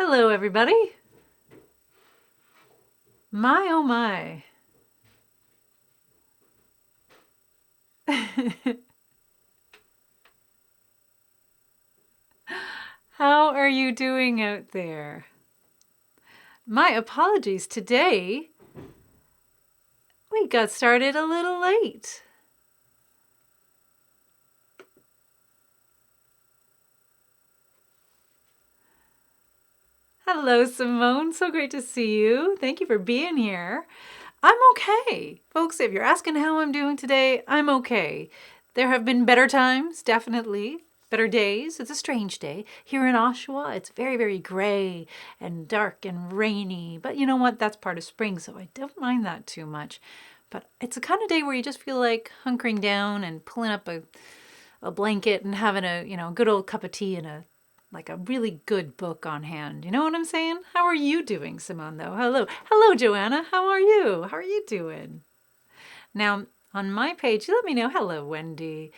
Hello, everybody. My, oh my. How are you doing out there? My apologies. Today, we got started a little late. Hello, Simone. So great to see you. Thank you for being here. I'm okay. Folks, if you're asking how I'm doing today, I'm okay. There have been better times, definitely. Better days. It's a strange day. Here in Oshawa, it's very, very gray and dark and rainy. But you know what? That's part of spring, so I don't mind that too much. But it's a kind of day where you just feel like hunkering down and pulling up a blanket and having a, good old cup of tea and a really good book on hand. You know what I'm saying? How are you doing, Simone, though? Hello. Hello, Joanna. How are you? How are you doing? Now, on my page, let me know. Hello, Wendy.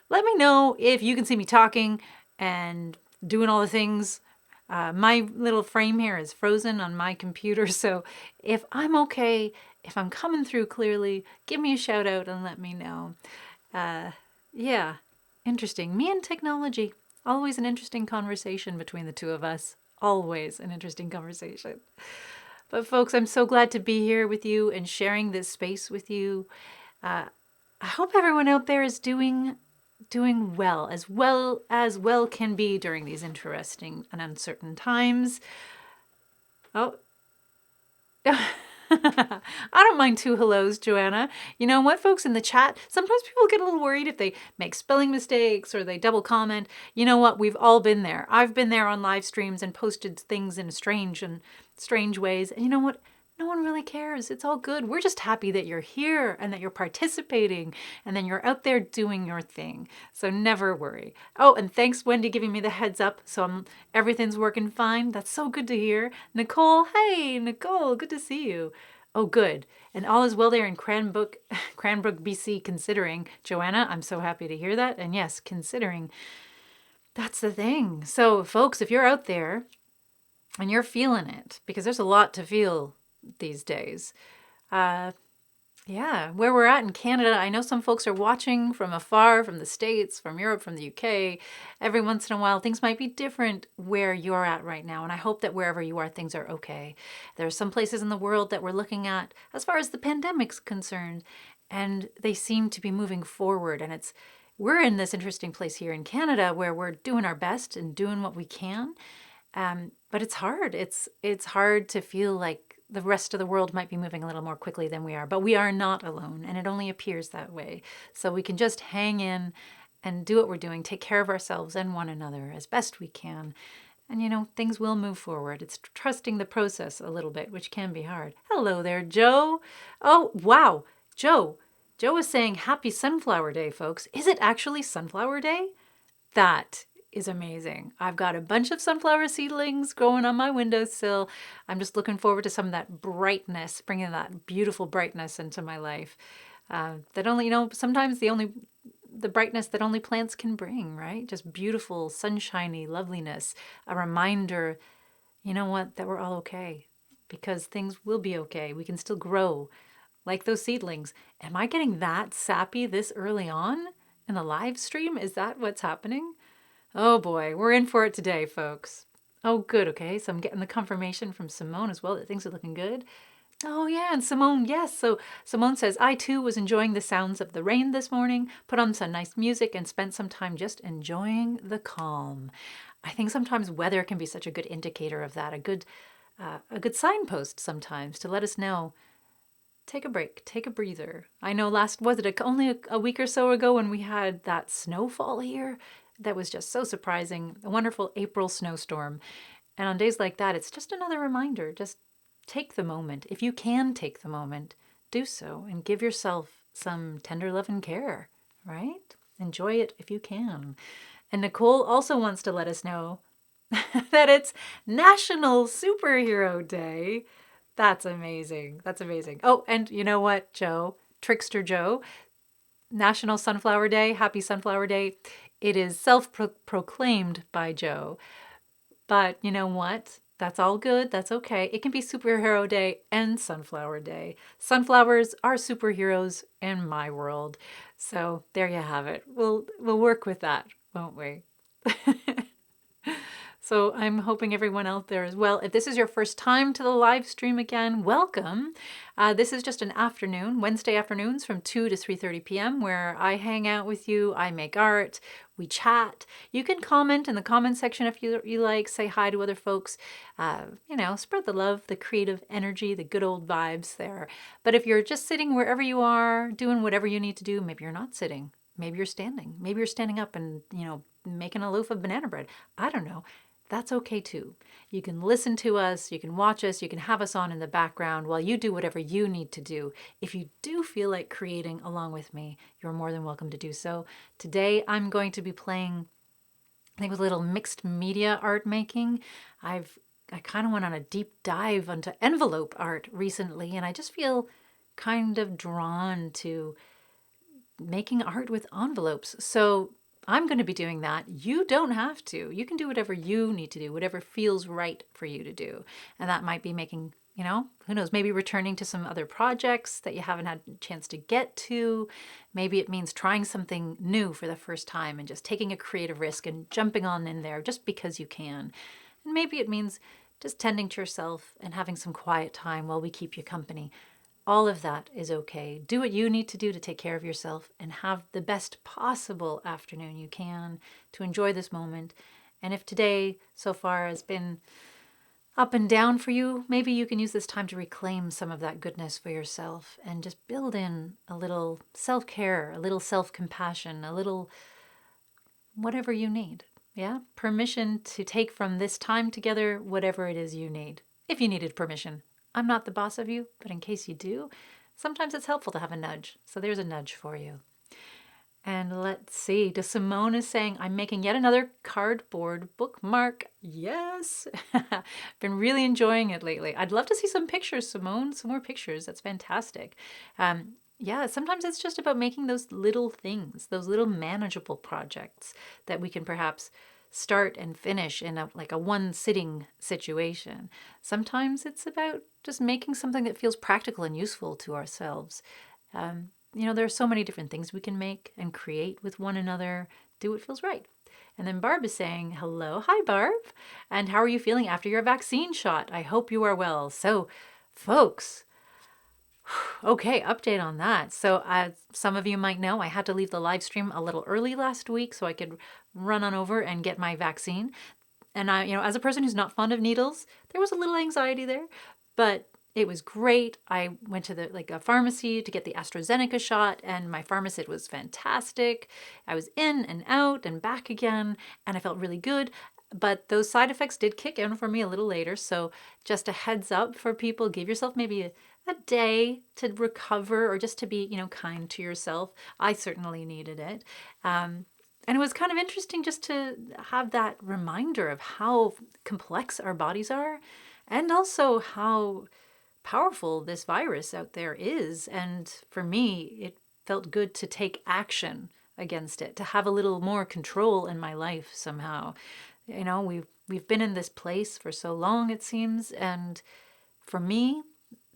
Let me know if you can see me talking and doing all the things. My little frame here is frozen on my computer, so if I'm okay, if I'm coming through clearly, give me a shout out and let me know. Yeah, interesting. Me and technology. Always an interesting conversation between the two of us. Always an interesting conversation. But folks, I'm so glad to be here with you and sharing this space with you. I hope everyone out there is doing well can be during these interesting and uncertain times. Oh, I don't mind two hellos, Joanna. You know what, folks, in the chat, sometimes people get a little worried if they make spelling mistakes or they double comment. You know what? We've all been there. I've been there on live streams and posted things in strange ways. And you know what? No one really cares. It's all good. We're just happy that you're here and that you're participating and then you're out there doing your thing. So never worry. Oh, and thanks, Wendy, giving me the heads up. So everything's working fine. That's so good to hear. Nicole, hey, Nicole, good to see you. Oh, good. And all is well there in Cranbrook, BC, considering. Joanna, I'm so happy to hear that. And yes, considering. That's the thing. So, folks, if you're out there and you're feeling it, because there's a lot to feel these days. Yeah, where we're at in Canada, I know some folks are watching from afar, from the States, from Europe, from the UK. Every once in a while, things might be different where you're at right now. And I hope that wherever you are, things are okay. There are some places in the world that we're looking at as far as the pandemic's concerned, and they seem to be moving forward. And we're in this interesting place here in Canada where we're doing our best and doing what we can. But it's hard. It's hard to feel like the rest of the world might be moving a little more quickly than we are, but we are not alone, and it only appears that way. So we can just hang in and do what we're doing, take care of ourselves and one another as best we can. And things will move forward. It's trusting the process a little bit, which can be hard. Hello there, Joe. Oh, wow. Joe is saying happy Sunflower Day, folks. Is it actually Sunflower Day? That is amazing. I've got a bunch of sunflower seedlings growing on my windowsill. I'm just looking forward to some of that brightness, bringing that beautiful brightness into my life. That only, sometimes the brightness that only plants can bring, right? Just beautiful, sunshiny loveliness. A reminder, you know what, that we're all okay because things will be okay. We can still grow like those seedlings. Am I getting that sappy this early on in the live stream? Is that what's happening? Oh boy, we're in for it today, folks. Oh, good. Okay, so I'm getting the confirmation from Simone as well that things are looking good. Oh, yeah, and Simone, yes. So Simone says, I too was enjoying the sounds of the rain this morning, put on some nice music, and spent some time just enjoying the calm. I think sometimes weather can be such a good indicator of that, a good signpost sometimes to let us know. Take a break, take a breather. I know only a week or so ago when we had that snowfall here? That was just so surprising. A wonderful April snowstorm. And on days like that, it's just another reminder. Just take the moment. If you can take the moment, do so and give yourself some tender love and care, right? Enjoy it if you can. And Nicole also wants to let us know that it's National Superhero Day. That's amazing. That's amazing. Oh, and you know what, Joe? Trickster Joe, National Sunflower Day, Happy Sunflower Day. It is self-proclaimed by Joe. But you know what? That's all good. That's okay. It can be Superhero Day and Sunflower Day. Sunflowers are superheroes in my world. So there you have it. We'll work with that, won't we? So I'm hoping everyone out there as well. If this is your first time to the live stream again, welcome. This is just an afternoon, Wednesday afternoons from 2 to 3:30 p.m. where I hang out with you, I make art, we chat. You can comment in the comment section if you like, say hi to other folks. Spread the love, the creative energy, the good old vibes there. But if you're just sitting wherever you are, doing whatever you need to do, maybe you're not sitting. Maybe you're standing. Maybe you're standing up and, making a loaf of banana bread. I don't know. That's okay too. You can listen to us, you can watch us, you can have us on in the background while you do whatever you need to do. If you do feel like creating along with me, you're more than welcome to do so. Today I'm going to be playing, I think, with a little mixed media art making. I kind of went on a deep dive into envelope art recently, and I just feel kind of drawn to making art with envelopes. So I'm going to be doing that. You don't have to. You can do whatever you need to do, whatever feels right for you to do. And that might be making, who knows, maybe returning to some other projects that you haven't had a chance to get to. Maybe it means trying something new for the first time and just taking a creative risk and jumping on in there just because you can. And maybe it means just tending to yourself and having some quiet time while we keep you company. All of that is okay. Do what you need to do to take care of yourself and have the best possible afternoon you can to enjoy this moment. And if today so far has been up and down for you, maybe you can use this time to reclaim some of that goodness for yourself and just build in a little self-care, a little self-compassion, a little whatever you need. Yeah? Permission to take from this time together whatever it is you need. If you needed permission. I'm not the boss of you, but in case you do, sometimes it's helpful to have a nudge. So there's a nudge for you. And let's see. Simone is saying, I'm making yet another cardboard bookmark. Yes. Been really enjoying it lately. I'd love to see some pictures, Simone. Some more pictures. That's fantastic. Yeah, sometimes it's just about making those little things, those little manageable projects that we can perhaps start and finish in a one sitting situation. Sometimes it's about just making something that feels practical and useful to ourselves. There are so many different things we can make and create with one another. Do what feels right. And then Barb is saying, hello. Hi, Barb. And how are you feeling after your vaccine shot? I hope you are well. So, folks, okay, update on that. So some of you might know I had to leave the live stream a little early last week so I could run on over and get my vaccine. And I, as a person who's not fond of needles, there was a little anxiety there, but it was great. I went to a pharmacy to get the AstraZeneca shot, and my pharmacist was fantastic. I was in and out and back again, and I felt really good. But those side effects did kick in for me a little later. So just a heads up for people, give yourself maybe a day to recover or just to be, kind to yourself. I certainly needed it. And it was kind of interesting just to have that reminder of how complex our bodies are and also how powerful this virus out there is. And for me, it felt good to take action against it, to have a little more control in my life somehow. We've been in this place for so long, it seems, and for me,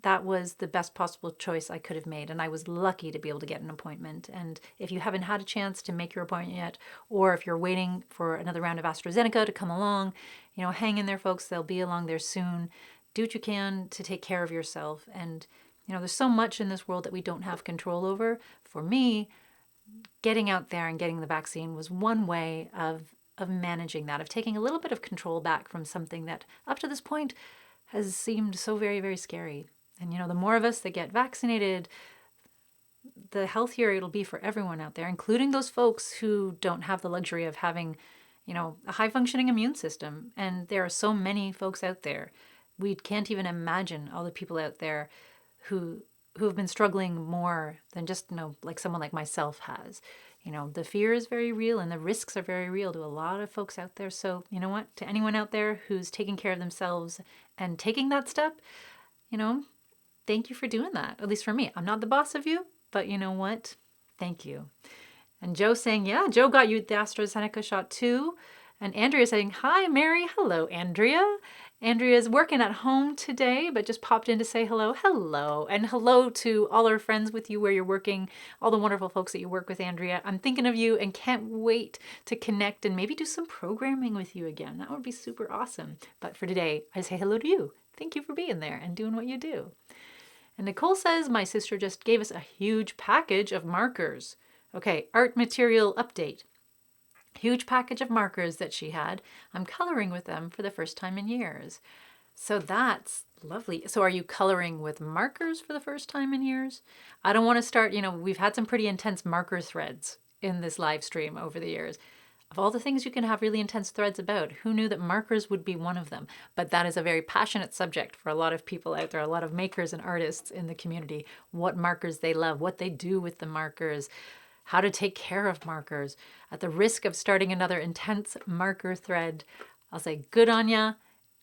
that was the best possible choice I could have made. And I was lucky to be able to get an appointment. And if you haven't had a chance to make your appointment yet, or if you're waiting for another round of AstraZeneca to come along, hang in there, folks. They'll be along there soon. Do what you can to take care of yourself. And, there's so much in this world that we don't have control over. For me, getting out there and getting the vaccine was one way of managing that, of taking a little bit of control back from something that up to this point has seemed so very, very scary. And, the more of us that get vaccinated, the healthier it'll be for everyone out there, including those folks who don't have the luxury of having, a high functioning immune system. And there are so many folks out there. We can't even imagine all the people out there who have been struggling more than just, like someone like myself has. The fear is very real and the risks are very real to a lot of folks out there. So, what? To anyone out there who's taking care of themselves and taking that step, thank you for doing that. At least for me. I'm not the boss of you, but you know what? Thank you. And Joe saying, yeah, Joe got you the AstraZeneca shot too. And Andrea saying, hi, Mary. Hello, Andrea. Andrea's working at home today, but just popped in to say hello. Hello. And hello to all our friends with you where you're working, all the wonderful folks that you work with, Andrea. I'm thinking of you and can't wait to connect and maybe do some programming with you again. That would be super awesome. But for today, I say hello to you. Thank you for being there and doing what you do. And Nicole says, my sister just gave us a huge package of markers. Okay, art material update. Huge package of markers that she had. I'm coloring with them for the first time in years. So that's lovely. So are you coloring with markers for the first time in years? I don't want to start, we've had some pretty intense marker threads in this live stream over the years. Of all the things you can have really intense threads about, who knew that markers would be one of them? But that is a very passionate subject for a lot of people out there, a lot of makers and artists in the community, what markers they love, what they do with the markers, how to take care of markers. At the risk of starting another intense marker thread, I'll say good on ya.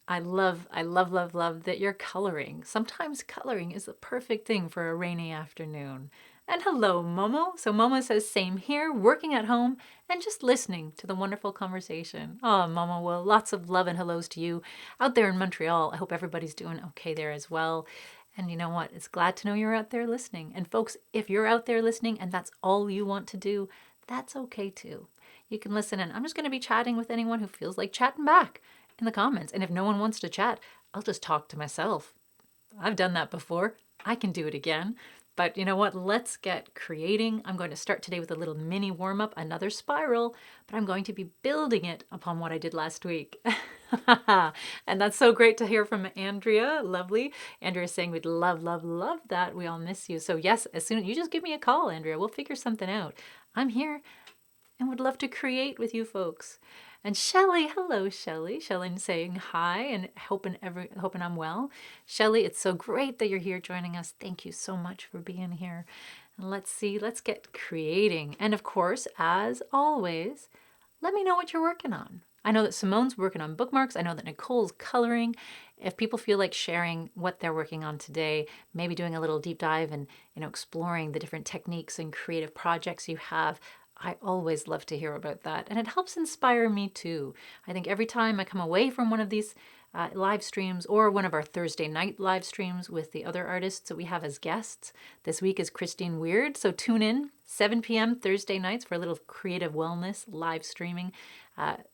I love that you're coloring. Sometimes coloring is the perfect thing for a rainy afternoon. And hello, Momo. So Momo says, same here, working at home and just listening to the wonderful conversation. Oh, Momo, well, lots of love and hellos to you out there in Montreal. I hope everybody's doing okay there as well. And you know what? It's glad to know you're out there listening. And folks, if you're out there listening and that's all you want to do, that's okay too. You can listen, and I'm just going to be chatting with anyone who feels like chatting back in the comments. And if no one wants to chat, I'll just talk to myself. I've done that before. I can do it again. But you know what? Let's get creating. I'm going to start today with a little mini warm-up, another spiral, but I'm going to be building it upon what I did last week. And that's so great to hear from Andrea. Lovely. Andrea saying we'd love that. We all miss you. So yes, as soon as you just give me a call, Andrea, we'll figure something out. I'm here and would love to create with you folks. And Shelley, hello Shelley. Shelley saying hi and hoping I'm well. Shelley, it's so great that you're here joining us. Thank you so much for being here. And let's get creating. And of course, as always, let me know what you're working on. I know that Simone's working on bookmarks. I know that Nicole's coloring. If people feel like sharing what they're working on today, maybe doing a little deep dive and exploring the different techniques and creative projects you have, I always love to hear about that. And it helps inspire me too. I think every time I come away from one of these live streams or one of our Thursday night live streams with the other artists that we have as guests, this week is Christine Weird. So tune in 7 p.m. Thursday nights for a little creative wellness live streaming.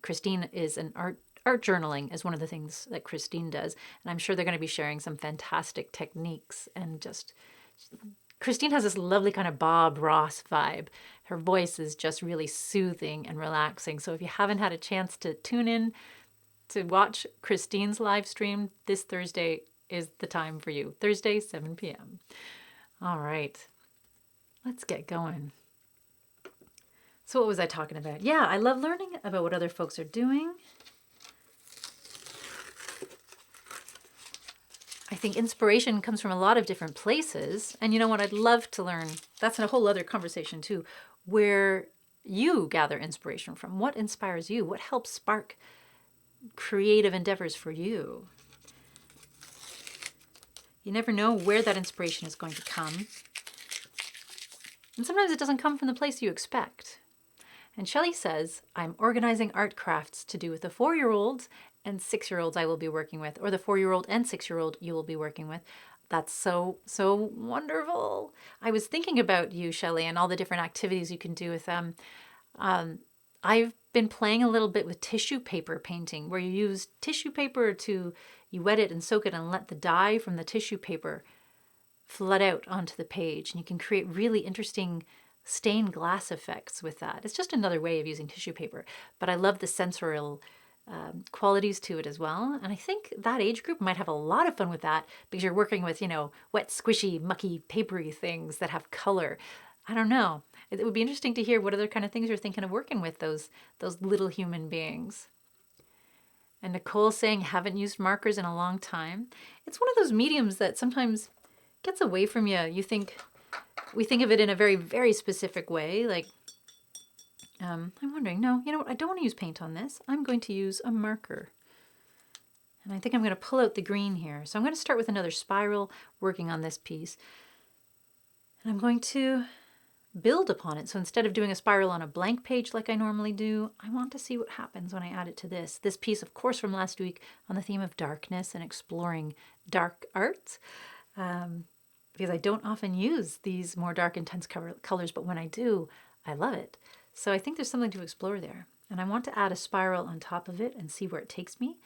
Christine is an art journaling is one of the things that Christine does. And I'm sure they're going to be sharing some fantastic techniques and just... Christine has this lovely kind of Bob Ross vibe. Her voice is just really soothing and relaxing. So if you haven't had a chance to tune in to watch Christine's live stream, this Thursday is the time for you. Thursday, 7 p.m. All right, let's get going. So what was I talking about? Yeah, I love learning about what other folks are doing. I think inspiration comes from a lot of different places. And you know what? I'd love to learn, that's a whole other conversation too, where you gather inspiration from. What inspires you? What helps spark creative endeavors for you? You never know where that inspiration is going to come. And sometimes it doesn't come from the place you expect. And Shelley says, I'm organizing art crafts to do with the 4-year-olds and 6-year-olds I will be working with, or the 4-year-old and 6-year-old you will be working with. That's so wonderful. I was thinking about you, Shelley, and all the different activities you can do with them. I've been playing a little bit with tissue paper painting, where you use tissue paper you wet it and soak it and let the dye from the tissue paper flood out onto the page. And you can create really interesting stained glass effects with that. It's just another way of using tissue paper, but I love the sensorial qualities to it as well. And I think that age group might have a lot of fun with that because you're working with, wet, squishy, mucky, papery things that have color. I don't know. It would be interesting to hear what other kind of things you're thinking of working with those little human beings. And Nicole saying, haven't used markers in a long time. It's one of those mediums that sometimes gets away from you. We think of it in a very, very specific way. Like, I'm wondering, no, you know what? I don't want to use paint on this. I'm going to use a marker. And I think I'm going to pull out the green here. So I'm going to start with another spiral working on this piece. And I'm going to build upon it. So instead of doing a spiral on a blank page like I normally do, I want to see what happens when I add it to this. This piece, of course, from last week on the theme of darkness and exploring dark arts. Because I don't often use these more dark, intense colors, but when I do, I love it. So I think there's something to explore there. And I want to add a spiral on top of it and see where it takes me.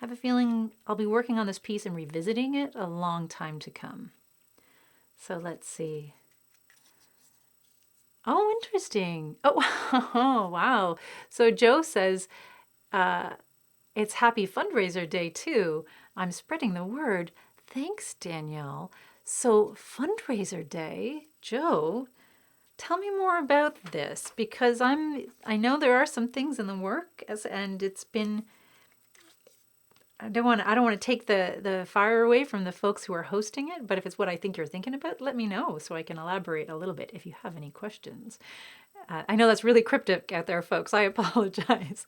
I have a feeling I'll be working on this piece and revisiting it a long time to come. So let's see. Oh, interesting. Oh, wow. So Joe says, it's Happy Fundraiser Day too. I'm spreading the word. Thanks, Danielle. So, Fundraiser Day, Joe, tell me more about this because I know there are some things in the work and it's been I don't want to take the fire away from the folks who are hosting it, but if it's what I think you're thinking about, let me know so I can elaborate a little bit if you have any questions. I know that's really cryptic out there, folks. I apologize.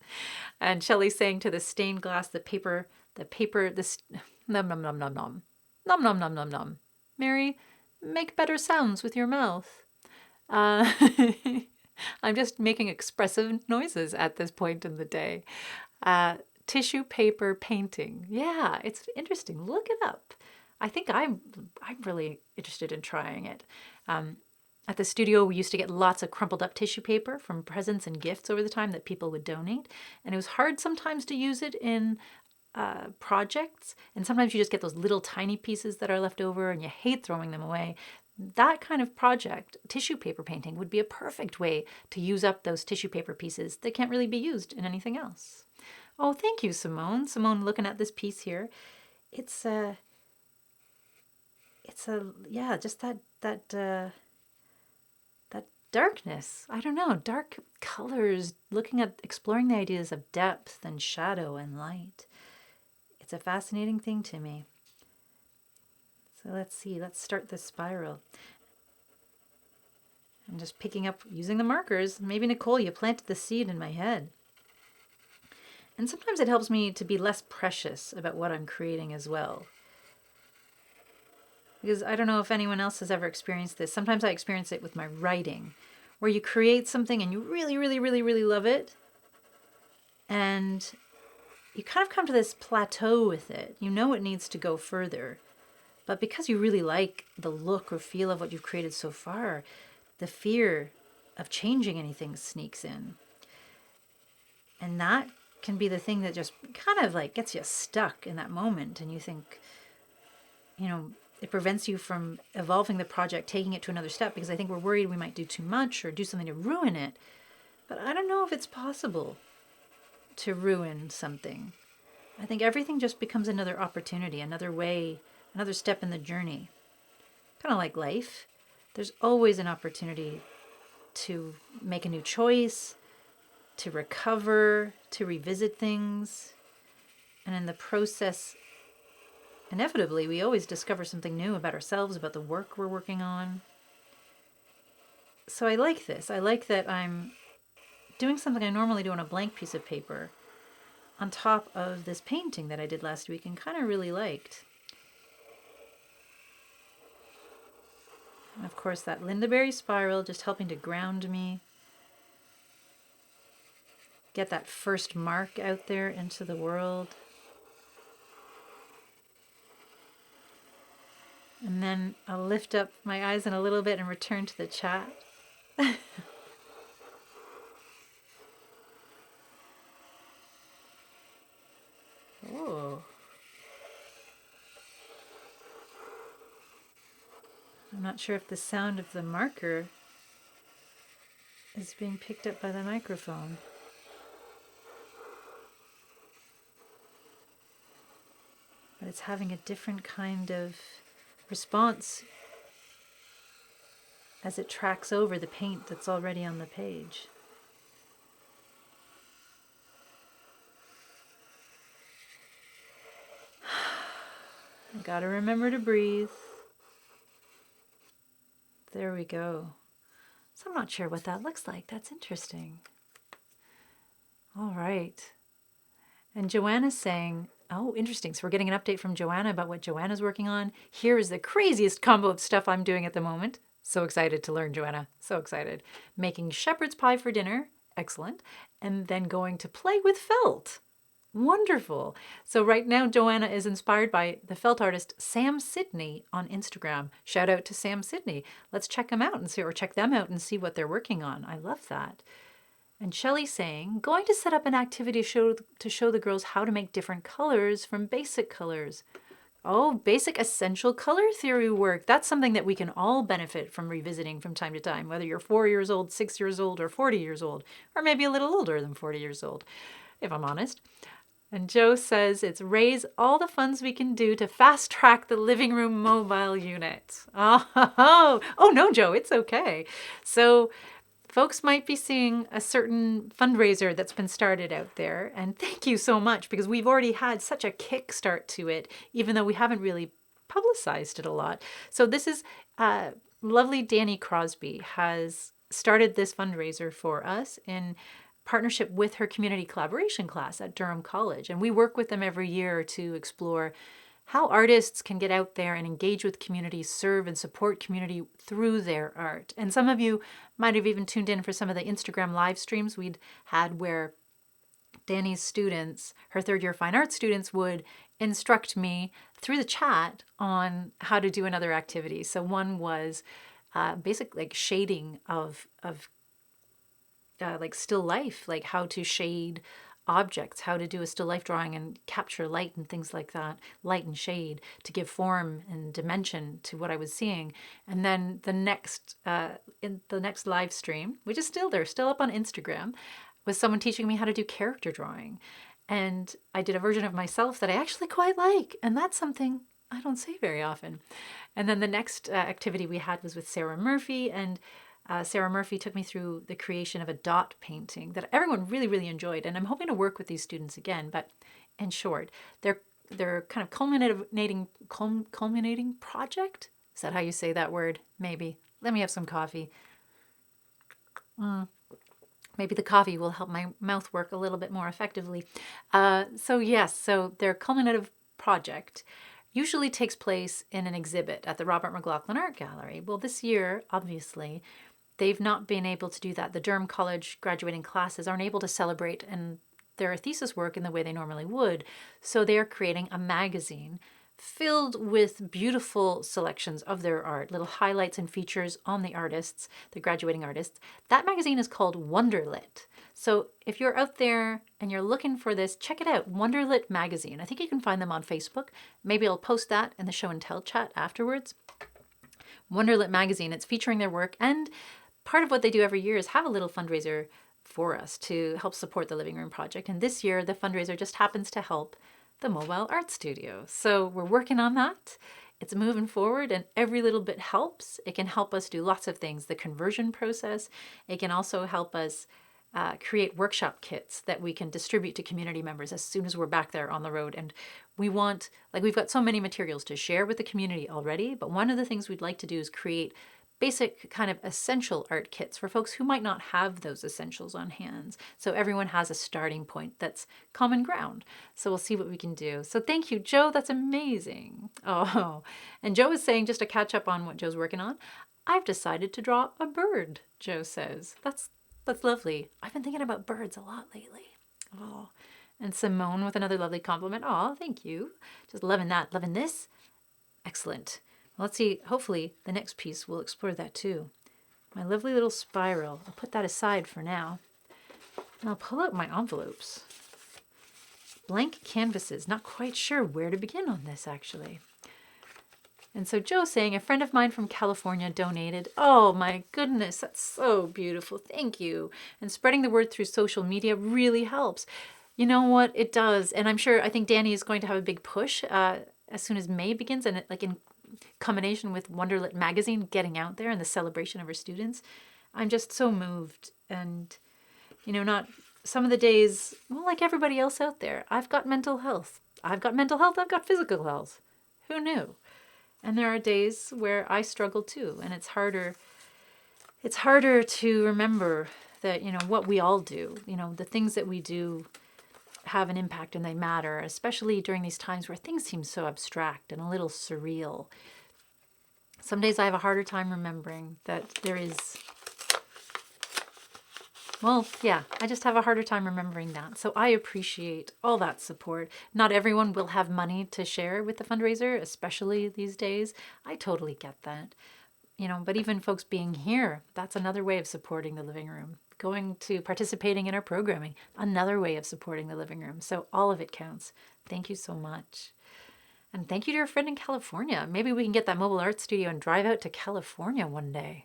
And Shelley's saying to the stained glass, the paper, this nom nom nom nom nom, nom nom nom nom nom. Mary, make better sounds with your mouth. I'm just making expressive noises at this point in the day. Tissue paper painting. Yeah, it's interesting. Look it up. I think I'm really interested in trying it. At the studio, we used to get lots of crumpled up tissue paper from presents and gifts over the time that people would donate. And it was hard sometimes to use it in projects. And sometimes you just get those little tiny pieces that are left over and you hate throwing them away. That kind of project, tissue paper painting, would be a perfect way to use up those tissue paper pieces that can't really be used in anything else. Oh, thank you, Simone. Simone, looking at this piece here, it's yeah, just that darkness. I don't know, dark colors, looking at exploring the ideas of depth and shadow and light. It's a fascinating thing to me. So let's see, let's start this spiral. I'm just picking up, using the markers. Maybe, Nicole, you planted the seed in my head. And sometimes it helps me to be less precious about what I'm creating as well. Because I don't know if anyone else has ever experienced this. Sometimes I experience it with my writing, where you create something and you really, really, really, really love it. And you kind of come to this plateau with it. You know it needs to go further. But because you really like the look or feel of what you've created so far, the fear of changing anything sneaks in. And that can be the thing that just kind of like gets you stuck in that moment. And you think, it prevents you from evolving the project, taking it to another step, because I think we're worried we might do too much or do something to ruin it. But I don't know if it's possible to ruin something. I think everything just becomes another opportunity, another way, another step in the journey. Kind of like life. There's always an opportunity to make a new choice, to recover, to revisit things. And in the process, inevitably, we always discover something new about ourselves, about the work we're working on. So I like this. I like that I'm doing something I normally do on a blank piece of paper on top of this painting that I did last week and kind of really liked. And of course, that Lindaberry spiral just helping to ground me. Get that first mark out there into the world. And then I'll lift up my eyes in a little bit and return to the chat. Oh. I'm not sure if the sound of the marker is being picked up by the microphone. But it's having a different kind of response as it tracks over the paint that's already on the page. I gotta remember to breathe. There we go. So I'm not sure what that looks like. That's interesting. All right. And Joanna's saying, oh, interesting. So we're getting an update from Joanna about what Joanna's working on. Here is the craziest combo of stuff I'm doing at the moment. So excited to learn, Joanna. So excited. Making shepherd's pie for dinner. Excellent. And then going to play with felt. Wonderful. So right now, Joanna is inspired by the felt artist Sam Sidney on Instagram. Shout out to Sam Sidney. Let's check him out and see, or check them out and see what they're working on. I love that. And Shelley saying, going to set up an activity to show the girls how to make different colors from basic colors. Oh, basic essential color theory work. That's something that we can all benefit from revisiting from time to time, whether you're 4 years old, 6 years old, or 40 years old, or maybe a little older than 40 years old, if I'm honest. And Joe says it's raise all the funds we can do to fast track the living room mobile unit. Oh no, Joe, it's okay. So folks might be seeing a certain fundraiser that's been started out there. And thank you so much, because we've already had such a kickstart to it, even though we haven't really publicized it a lot. So this is lovely Danny Crosby has started this fundraiser for us in partnership with her community collaboration class at Durham College. And we work with them every year to explore how artists can get out there and engage with community, serve and support community through their art. And some of you might have even tuned in for some of the Instagram live streams we'd had where Danny's students, her third year fine arts students, would instruct me through the chat on how to do another activity. So one was basically like shading of like still life, like how to shade objects, how to do a still life drawing and capture light and things like that, light and shade to give form and dimension to what I was seeing. And then the next in the next live stream, which is still there, still up on Instagram, was someone teaching me how to do character drawing. And I did a version of myself that I actually quite like, and that's something I don't say very often. And then the next activity we had was with Sarah Murphy, and Sarah Murphy took me through the creation of a dot painting that everyone really, really enjoyed. And I'm hoping to work with these students again. But in short, their kind of culminating project. Is that how you say that word? Maybe. Let me have some coffee. Maybe the coffee will help my mouth work a little bit more effectively. So their culminative project usually takes place in an exhibit at the Robert McLaughlin Art Gallery. Well, this year, obviously, they've not been able to do that. The Durham College graduating classes aren't able to celebrate and their thesis work in the way they normally would. So they are creating a magazine filled with beautiful selections of their art, little highlights and features on the artists, the graduating artists. That magazine is called Wonderlit. So if you're out there and you're looking for this, check it out, Wonderlit Magazine. I think you can find them on Facebook. Maybe I'll post that in the show and tell chat afterwards. Wonderlit Magazine, it's featuring their work, and part of what they do every year is have a little fundraiser for us to help support the Living Room Project. And this year, the fundraiser just happens to help the mobile art studio. So we're working on that. It's moving forward, and every little bit helps. It can help us do lots of things. The conversion process. It can also help us create workshop kits that we can distribute to community members as soon as we're back there on the road. And we've got so many materials to share with the community already, but one of the things we'd like to do is create basic kind of essential art kits for folks who might not have those essentials on hand. So everyone has a starting point that's common ground. So we'll see what we can do. So thank you, Joe. That's amazing. Oh, and Joe is saying, just to catch up on what Joe's working on, I've decided to draw a bird, Joe says. That's lovely. I've been thinking about birds a lot lately. Oh, and Simone with another lovely compliment. Oh, thank you. Just loving that. Loving this. Excellent. Let's see, hopefully the next piece will explore that too. My lovely little spiral. I'll put that aside for now. And I'll pull out my envelopes. Blank canvases. Not quite sure where to begin on this, actually. And so Joe's saying, a friend of mine from California donated. Oh my goodness, that's so beautiful. Thank you. And spreading the word through social media really helps. You know what? It does. And I think Danny is going to have a big push as soon as May begins, and in combination with Wonderlit Magazine getting out there and the celebration of her students. I'm just so moved. And, not some of the days, well, like everybody else out there, I've got mental health. I've got physical health. Who knew? And there are days where I struggle too. And it's harder to remember that, what we all do, the things that we do have an impact and they matter, especially during these times where things seem so abstract and a little surreal. Some days I have a harder time remembering that there is, well, yeah, I just have a harder time remembering that. So I appreciate all that support. Not everyone will have money to share with the fundraiser, especially these days. I totally get that. But even folks being here, that's another way of supporting the living room. Going to participating in our programming, another way of supporting the living room. So all of it counts. Thank you so much. And thank you to your friend in California. Maybe we can get that mobile art studio and drive out to California one day.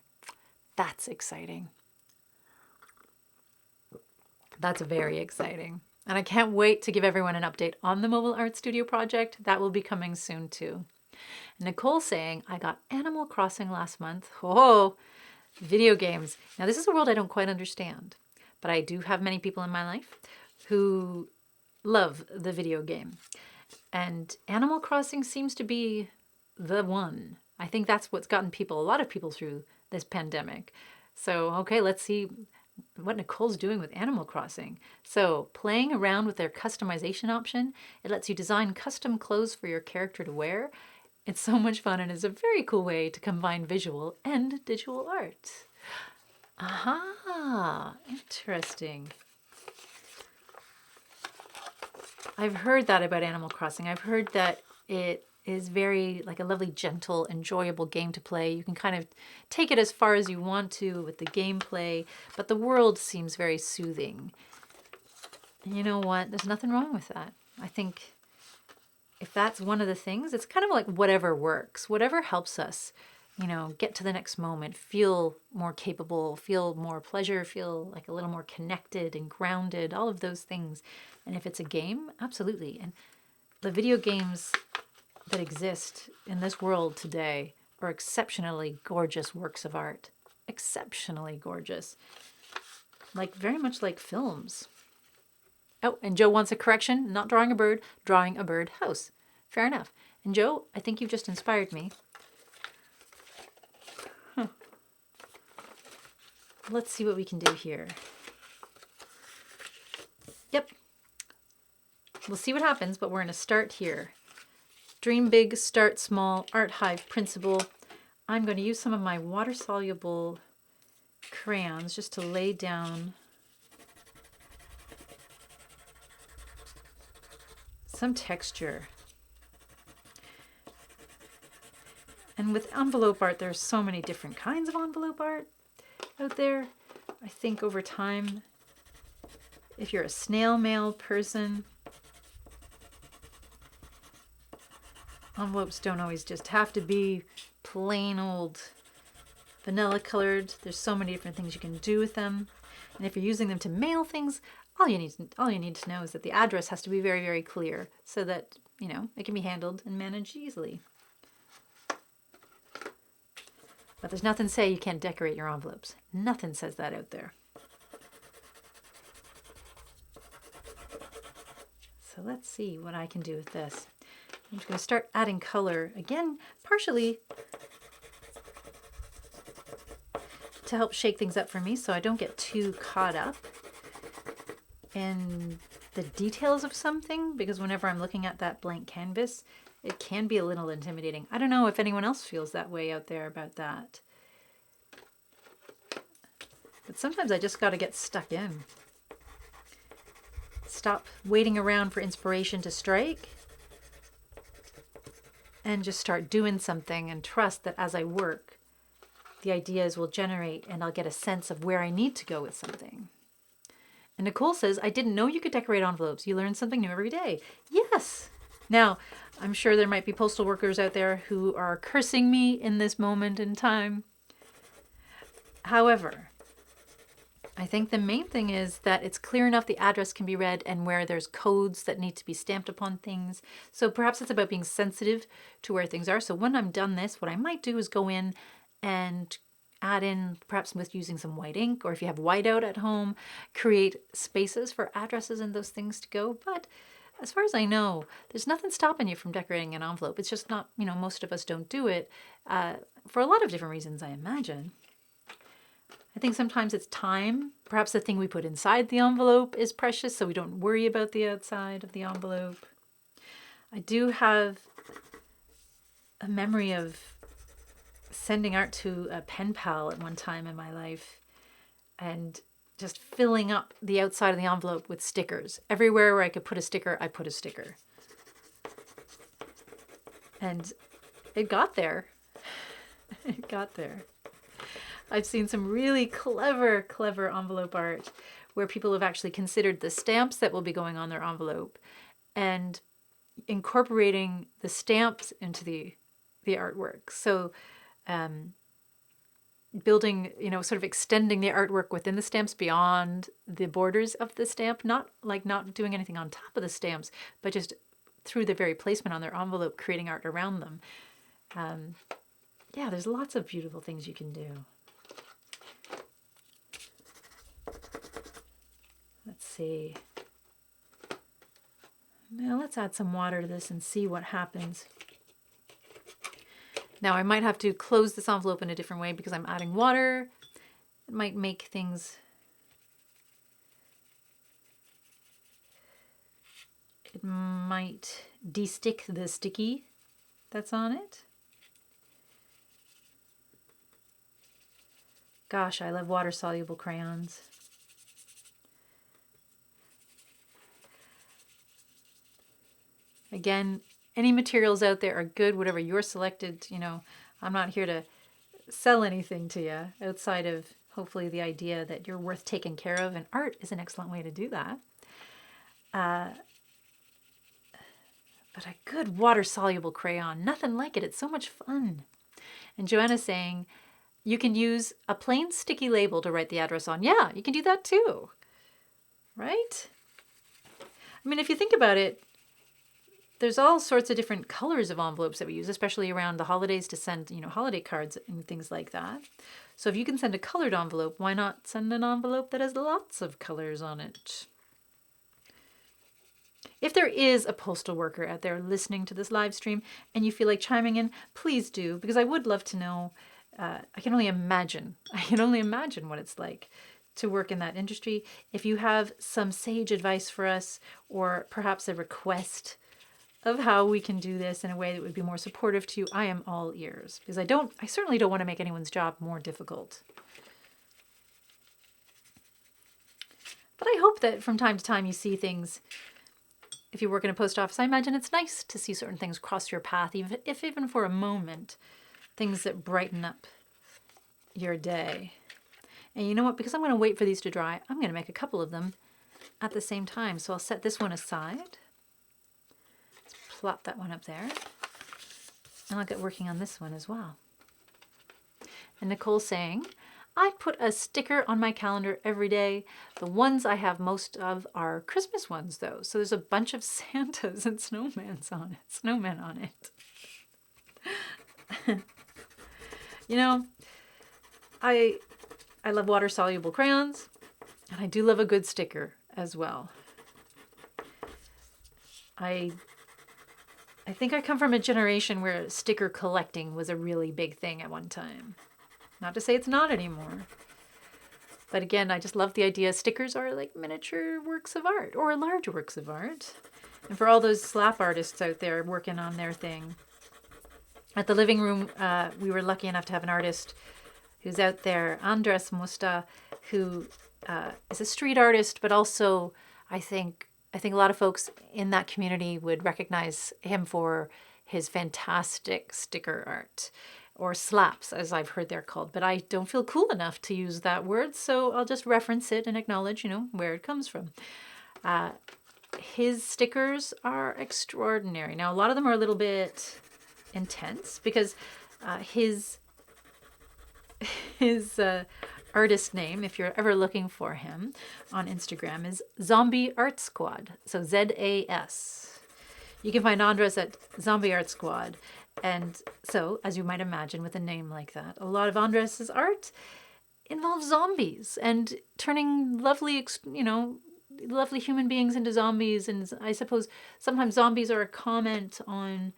That's exciting. That's very exciting. And I can't wait to give everyone an update on the mobile art studio project. That will be coming soon too. Nicole saying, I got Animal Crossing last month. Oh, video games. Now, this is a world I don't quite understand, but I do have many people in my life who love the video game. And Animal Crossing seems to be the one. I think that's what's gotten a lot of people through this pandemic. So, okay, let's see what Nicole's doing with Animal Crossing. So, playing around with their customization option, it lets you design custom clothes for your character to wear. It's so much fun and is a very cool way to combine visual and digital art. Aha, interesting. I've heard that about Animal Crossing. I've heard that it is very like a lovely, gentle, enjoyable game to play. You can kind of take it as far as you want to with the gameplay, but the world seems very soothing. And you know what? There's nothing wrong with that. I think if that's one of the things, it's kind of like whatever works, whatever helps us, get to the next moment, feel more capable, feel more pleasure, feel like a little more connected and grounded, all of those things. And if it's a game, absolutely. And the video games that exist in this world today are exceptionally gorgeous works of art. Exceptionally gorgeous. Like very much like films. Oh, and Joe wants a correction. Not drawing a bird, drawing a bird house. Fair enough. And Joe, I think you've just inspired me. Let's see what we can do here. Yep. We'll see what happens, but we're going to start here. Dream big, start small, Art Hive principle. I'm going to use some of my water-soluble crayons just to lay down some texture. And with envelope art, there's so many different kinds of envelope art out there. I think over time, if you're a snail mail person, envelopes don't always just have to be plain old vanilla colored. There's so many different things you can do with them. And if you're using them to mail things, all you need to know is that the address has to be very, very clear so that, it can be handled and managed easily. But there's nothing say you can't decorate your envelopes. Nothing says that out there. So let's see what I can do with this. I'm just going to start adding color again, partially to help shake things up for me so I don't get too caught up in the details of something, because whenever I'm looking at that blank canvas, it can be a little intimidating. I don't know if anyone else feels that way out there about that. But sometimes I just got to get stuck in. Stop waiting around for inspiration to strike and just start doing something and trust that as I work, the ideas will generate and I'll get a sense of where I need to go with something. And Nicole says, I didn't know you could decorate envelopes. You learn something new every day. Yes. Now, I'm sure there might be postal workers out there who are cursing me in this moment in time. However, I think the main thing is that it's clear enough the address can be read and where there's codes that need to be stamped upon things. So perhaps it's about being sensitive to where things are. So when I'm done this, what I might do is go in and add in, perhaps with using some white ink, or if you have whiteout at home, create spaces for addresses and those things to go. But as far as I know, there's nothing stopping you from decorating an envelope. It's just not, most of us don't do it for a lot of different reasons, I imagine. I think sometimes it's time. Perhaps the thing we put inside the envelope is precious, so we don't worry about the outside of the envelope. I do have a memory of sending art to a pen pal at one time in my life and just filling up the outside of the envelope with stickers. Everywhere where I could put a sticker, I put a sticker. And it got there. It got there. I've seen some really clever envelope art where people have actually considered the stamps that will be going on their envelope and incorporating the stamps into the artwork. So building, sort of extending the artwork within the stamps beyond the borders of the stamp, not doing anything on top of the stamps, but just through the very placement on their envelope, creating art around them. Yeah, there's lots of beautiful things you can do. Let's see. Now let's add some water to this and see what happens. Now I might have to close this envelope in a different way because I'm adding water. It might make things... It might de-stick the sticky that's on it. Gosh, I love water-soluble crayons. Again, any materials out there are good, whatever you're selected. I'm not here to sell anything to you outside of hopefully the idea that you're worth taking care of, and art is an excellent way to do that. But a good water-soluble crayon, nothing like it. It's so much fun. And Joanna's saying, you can use a plain sticky label to write the address on. Yeah, you can do that too, right? I mean, if you think about it, there's all sorts of different colors of envelopes that we use, especially around the holidays to send, holiday cards and things like that. So if you can send a colored envelope, why not send an envelope that has lots of colors on it? If there is a postal worker out there listening to this live stream and you feel like chiming in, please do, because I would love to know. I can only imagine what it's like to work in that industry. If you have some sage advice for us, or perhaps a request of how we can do this in a way that would be more supportive to you, I am all ears, because I certainly don't want to make anyone's job more difficult. But I hope that from time to time you see things. If you work in a post office, I imagine it's nice to see certain things cross your path, even for a moment, things that brighten up your day. And you know what? Because I'm going to wait for these to dry, I'm going to make a couple of them at the same time. So I'll set this one aside. Let's plop that one up there. And I'll get working on this one as well. And Nicole's saying, I put a sticker on my calendar every day. The ones I have most of are Christmas ones, though. So there's a bunch of Santas and snowmen on it. I love water-soluble crayons, and I do love a good sticker as well. I think I come from a generation where sticker collecting was a really big thing at one time. Not to say it's not anymore. But again, I just love the idea stickers are like miniature works of art or large works of art. And for all those slap artists out there working on their thing. At the Living Room, we were lucky enough to have an artist who's out there, Andres Musta, who is a street artist, but also I think a lot of folks in that community would recognize him for his fantastic sticker art, or slaps, as I've heard they're called. But I don't feel cool enough to use that word, so I'll just reference it and acknowledge, where it comes from. His stickers are extraordinary. Now, a lot of them are a little bit intense because his artist name, if you're ever looking for him on Instagram, is Zombie Art Squad. So ZAS. You can find Andres at Zombie Art Squad. And so, as you might imagine with a name like that, a lot of Andres's art involves zombies and turning lovely human beings into zombies. And I suppose sometimes zombies are a comment on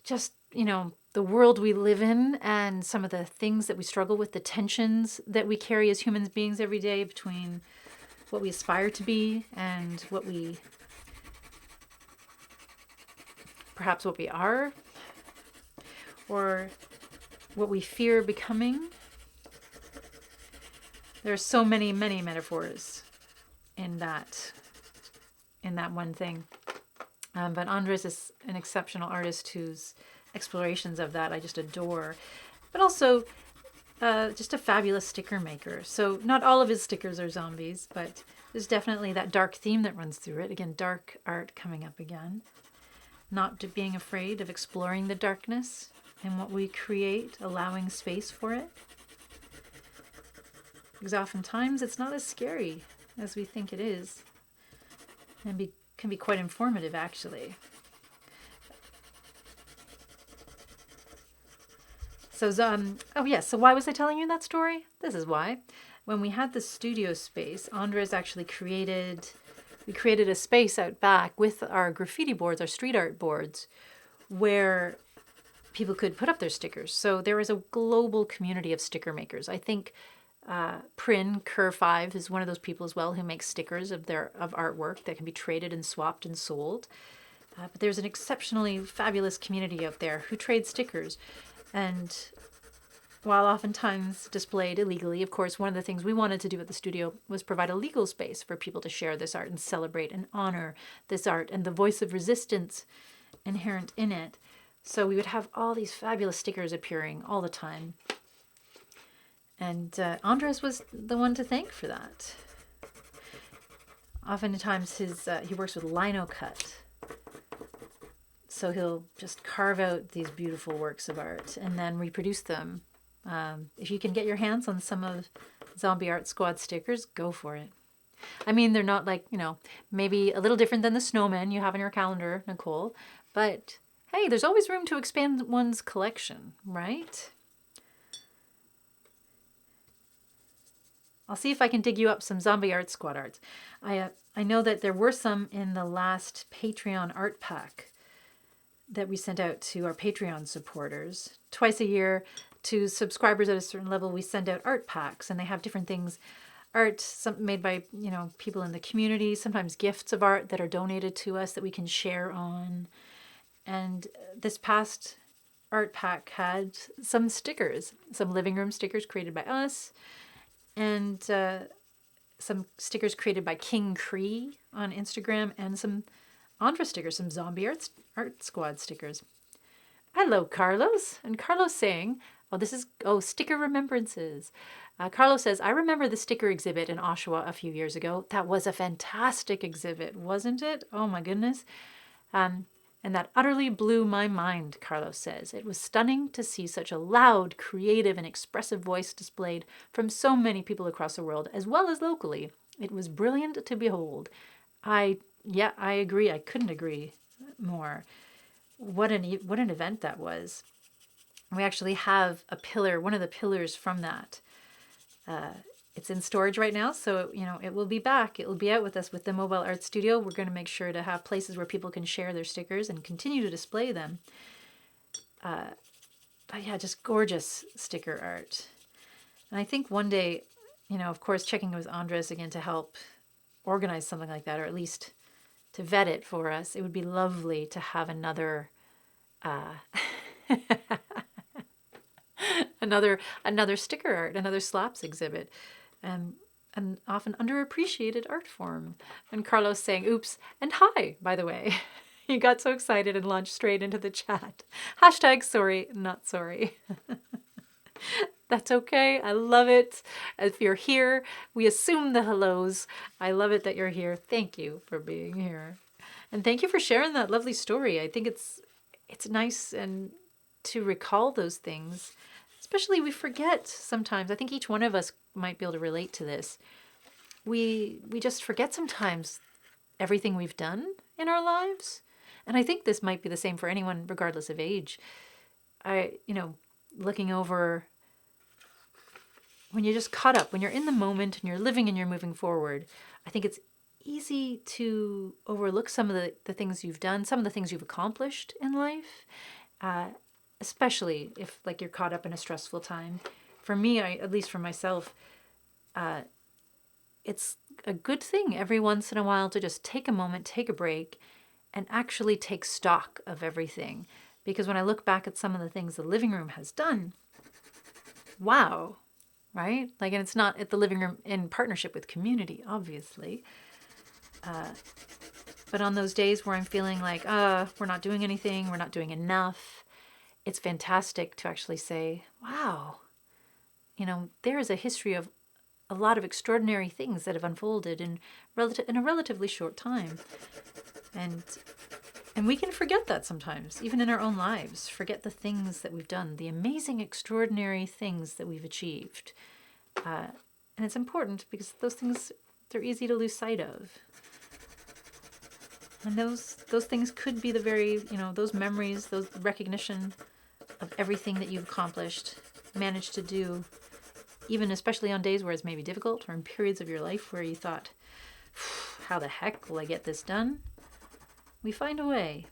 just, the world we live in and some of the things that we struggle with, the tensions that we carry as human beings every day between what we aspire to be and what we are, or what we fear becoming. There are so many, many metaphors in that one thing. But Andres is an exceptional artist whose explorations of that I just adore. But also just a fabulous sticker maker. So not all of his stickers are zombies, but there's definitely that dark theme that runs through it. Again, dark art coming up again. Not being afraid of exploring the darkness and what we create, allowing space for it. Because oftentimes it's not as scary as we think it is. And can be quite informative, actually. So, so why was I telling you that story? This is why. When we had the studio space, Andres actually created a space out back with our graffiti boards, our street art boards, where people could put up their stickers. So there is a global community of sticker makers. I think Cur5 is one of those people as well who makes stickers of artwork that can be traded and swapped and sold. But there's an exceptionally fabulous community out there who trade stickers. And while oftentimes displayed illegally, of course, one of the things we wanted to do at the studio was provide a legal space for people to share this art and celebrate and honor this art and the voice of resistance inherent in it. So we would have all these fabulous stickers appearing all the time. And Andres was the one to thank for that. Oftentimes he works with lino cut. So he'll just carve out these beautiful works of art and then reproduce them. If you can get your hands on some of Zombie Art Squad stickers, go for it. I mean, they're not like, maybe a little different than the snowman you have in your calendar, Nicole. But hey, there's always room to expand one's collection, right? I'll see if I can dig you up some Zombie Art Squad arts. I know that there were some in the last Patreon art pack that we sent out to our Patreon supporters. Twice a year to subscribers at a certain level, we send out art packs, and they have different things. Art made by, people in the community, sometimes gifts of art that are donated to us that we can share on. And this past art pack had some stickers, some living room stickers created by us, and some stickers created by King Cree on Instagram, and some Andra stickers, some Zombie Art Squad stickers. Hello, Carlos. And Carlos saying, sticker remembrances. Carlos says, I remember the sticker exhibit in Oshawa a few years ago. That was a fantastic exhibit, wasn't it? Oh my goodness. And that utterly blew my mind, Carlos says. It was stunning to see such a loud, creative, and expressive voice displayed from so many people across the world, as well as locally. It was brilliant to behold. I agree. I couldn't agree more. What an event that was. We actually have a pillar, one of the pillars from that. It's in storage right now, so it will be back. It will be out with us with the Mobile Art Studio. We're going to make sure to have places where people can share their stickers and continue to display them. But yeah, just gorgeous sticker art. And I think one day, of course, checking with Andres again to help organize something like that, or at least to vet it for us. It would be lovely to have another another sticker art, another slaps exhibit, an often underappreciated art form. And Carlos saying, oops, and hi, by the way. He got so excited and launched straight into the chat. Hashtag sorry, not sorry. That's okay. I love it. If you're here, we assume the hellos. I love it that you're here. Thank you for being here. And thank you for sharing that lovely story. I think it's nice and to recall those things. Especially we forget sometimes. I think each one of us might be able to relate to this. We just forget sometimes everything we've done in our lives. And I think this might be the same for anyone regardless of age. Looking over when you're just caught up, when you're in the moment and you're living and you're moving forward, I think it's easy to overlook some of the things you've done, some of the things you've accomplished in life, especially if you're caught up in a stressful time. For me, at least for myself, it's a good thing every once in a while to just take a moment, take a break, and actually take stock of everything. Because when I look back at some of the things the living room has done, wow, right? Like, and it's not at the living room in partnership with community, obviously. But on those days where I'm feeling like, we're not doing anything, we're not doing enough, it's fantastic to actually say, wow, there is a history of a lot of extraordinary things that have unfolded in a relatively short time. And we can forget that sometimes, even in our own lives, forget the things that we've done, the amazing, extraordinary things that we've achieved. And it's important because those things, they're easy to lose sight of. And those things could be the very, those memories, those recognition of everything that you've accomplished, managed to do, even especially on days where it's maybe difficult, or in periods of your life where you thought, how the heck will I get this done? We find a way,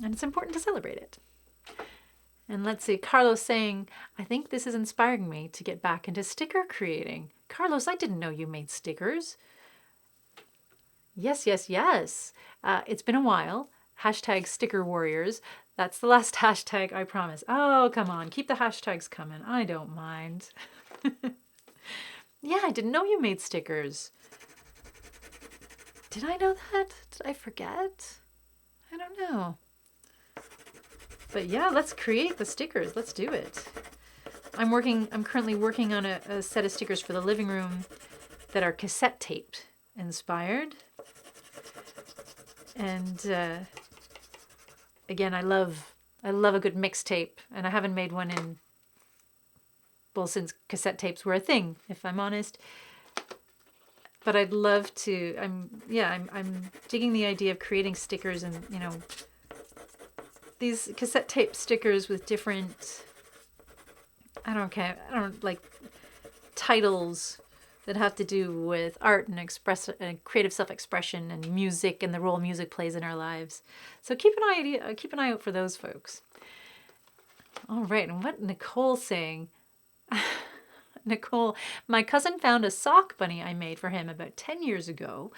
and it's important to celebrate it. And let's see, Carlos saying, I think this is inspiring me to get back into sticker creating. Carlos, I didn't know you made stickers. Yes. It's been a while. Hashtag sticker warriors. That's the last hashtag, I promise. Oh, come on. Keep the hashtags coming. I don't mind. Yeah, I didn't know you made stickers. Did I know that? Did I forget? I don't know. But yeah, let's create the stickers. Let's do it. I'm currently working on a set of stickers for the living room that are cassette taped inspired. And again, I love a good mixtape, and I haven't made one since cassette tapes were a thing, if I'm honest. But I'd love to. I'm digging the idea of creating stickers, and these cassette tape stickers with different, I don't like titles that have to do with art and creative self-expression and music and the role music plays in our lives. So keep an eye out for those folks. All right, and what Nicole's saying. Nicole, my cousin found a sock bunny I made for him about 10 years ago.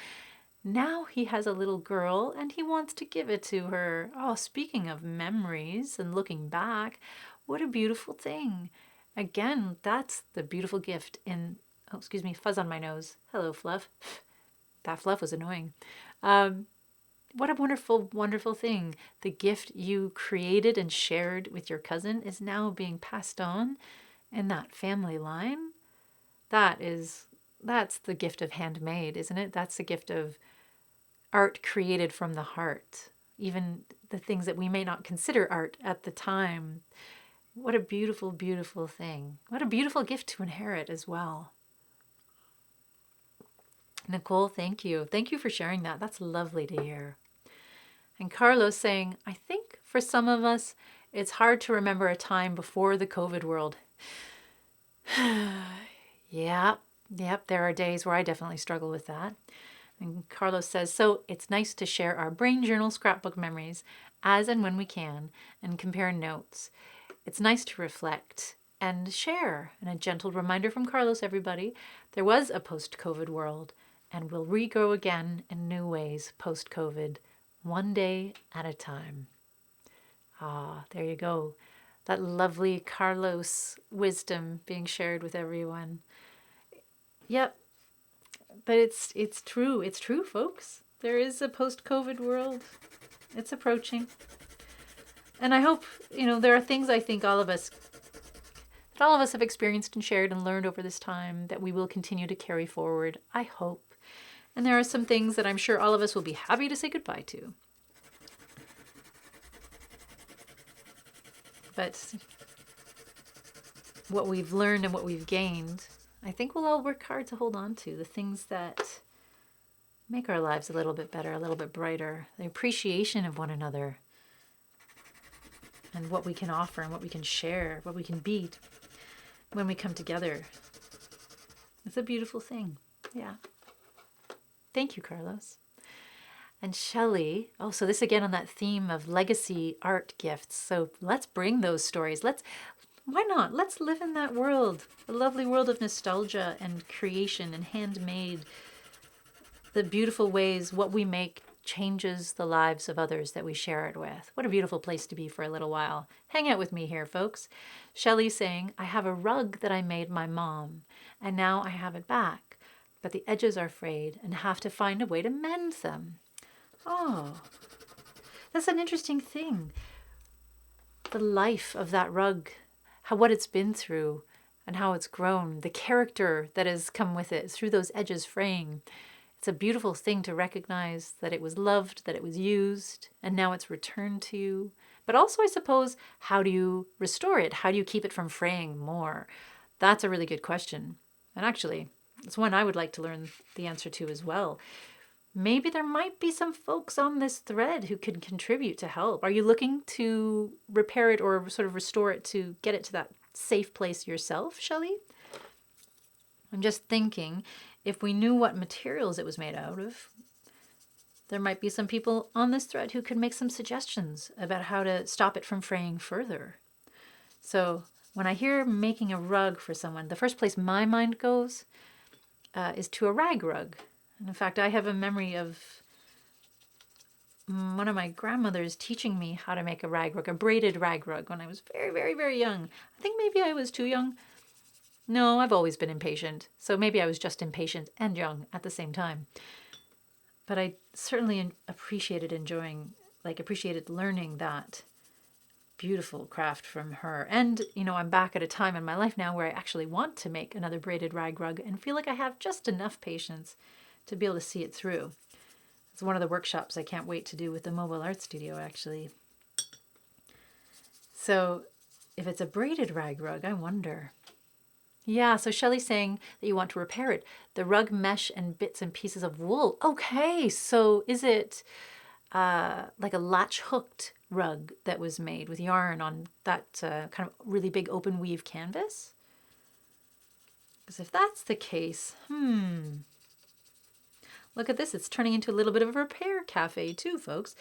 Now he has a little girl and he wants to give it to her. Oh, speaking of memories and looking back, what a beautiful thing. Again, that's the beautiful gift in, oh, excuse me, fuzz on my nose. Hello, Fluff. That Fluff was annoying. What a wonderful, wonderful thing. The gift you created and shared with your cousin is now being passed on in that family line. That's the gift of handmade, isn't it? That's the gift of art created from the heart. Even the things that we may not consider art at the time. What a beautiful, beautiful thing. What a beautiful gift to inherit as well. Nicole, thank you. Thank you for sharing that. That's lovely to hear. And Carlos saying, I think for some of us, it's hard to remember a time before the COVID world. Yep, there are days where I definitely struggle with that. And Carlos says, so it's nice to share our brain journal scrapbook memories as and when we can and compare notes. It's nice to reflect and share. And a gentle reminder from Carlos, everybody, there was a post-COVID world and we'll regrow again in new ways post-COVID, one day at a time. Ah, there you go. That lovely Carlos wisdom being shared with everyone. Yep. But it's true. It's true, folks. There is a post-COVID world. It's approaching. And I hope, there are things I think all of us have experienced and shared and learned over this time that we will continue to carry forward, I hope. And there are some things that I'm sure all of us will be happy to say goodbye to. But what we've learned and what we've gained, I think we'll all work hard to hold on to the things that make our lives a little bit better, a little bit brighter, the appreciation of one another and what we can offer and what we can share, what we can be when we come together. It's a beautiful thing. Yeah. Thank you, Carlos. And Shelley, so this again on that theme of legacy art gifts. So let's bring those stories. Why not? Let's live in that world, a lovely world of nostalgia and creation and handmade, the beautiful ways what we make changes the lives of others that we share it with. What a beautiful place to be for a little while. Hang out with me here, folks. Shelley saying, I have a rug that I made my mom, and now I have it back, but the edges are frayed and have to find a way to mend them. Oh, that's an interesting thing. The life of that rug, what it's been through and how it's grown, the character that has come with it through those edges fraying. It's a beautiful thing to recognize that it was loved, that it was used, and now it's returned to you. But also, I suppose, how do you restore it? How do you keep it from fraying more? That's a really good question. And actually, it's one I would like to learn the answer to as well. Maybe there might be some folks on this thread who could contribute to help. Are you looking to repair it or sort of restore it to get it to that safe place yourself, Shelley? I'm just thinking, if we knew what materials it was made out of, there might be some people on this thread who could make some suggestions about how to stop it from fraying further. So when I hear making a rug for someone, the first place my mind goes is to a rag rug. And in fact, I have a memory of one of my grandmothers teaching me how to make a rag rug, a braided rag rug, when I was very, very, very young. I think maybe I was too young. No, I've always been impatient. So maybe I was just impatient and young at the same time. But I certainly appreciated learning that beautiful craft from her. And, I'm back at a time in my life now where I actually want to make another braided rag rug and feel like I have just enough patience to be able to see it through. It's one of the workshops I can't wait to do with the mobile art studio, actually. So if it's a braided rag rug, I wonder. Yeah, so Shelley's saying that you want to repair it. The rug mesh and bits and pieces of wool. Okay, so is it like a latch hooked rug that was made with yarn on that kind of really big open weave canvas? Because if that's the case, look at this. It's turning into a little bit of a repair cafe too, folks.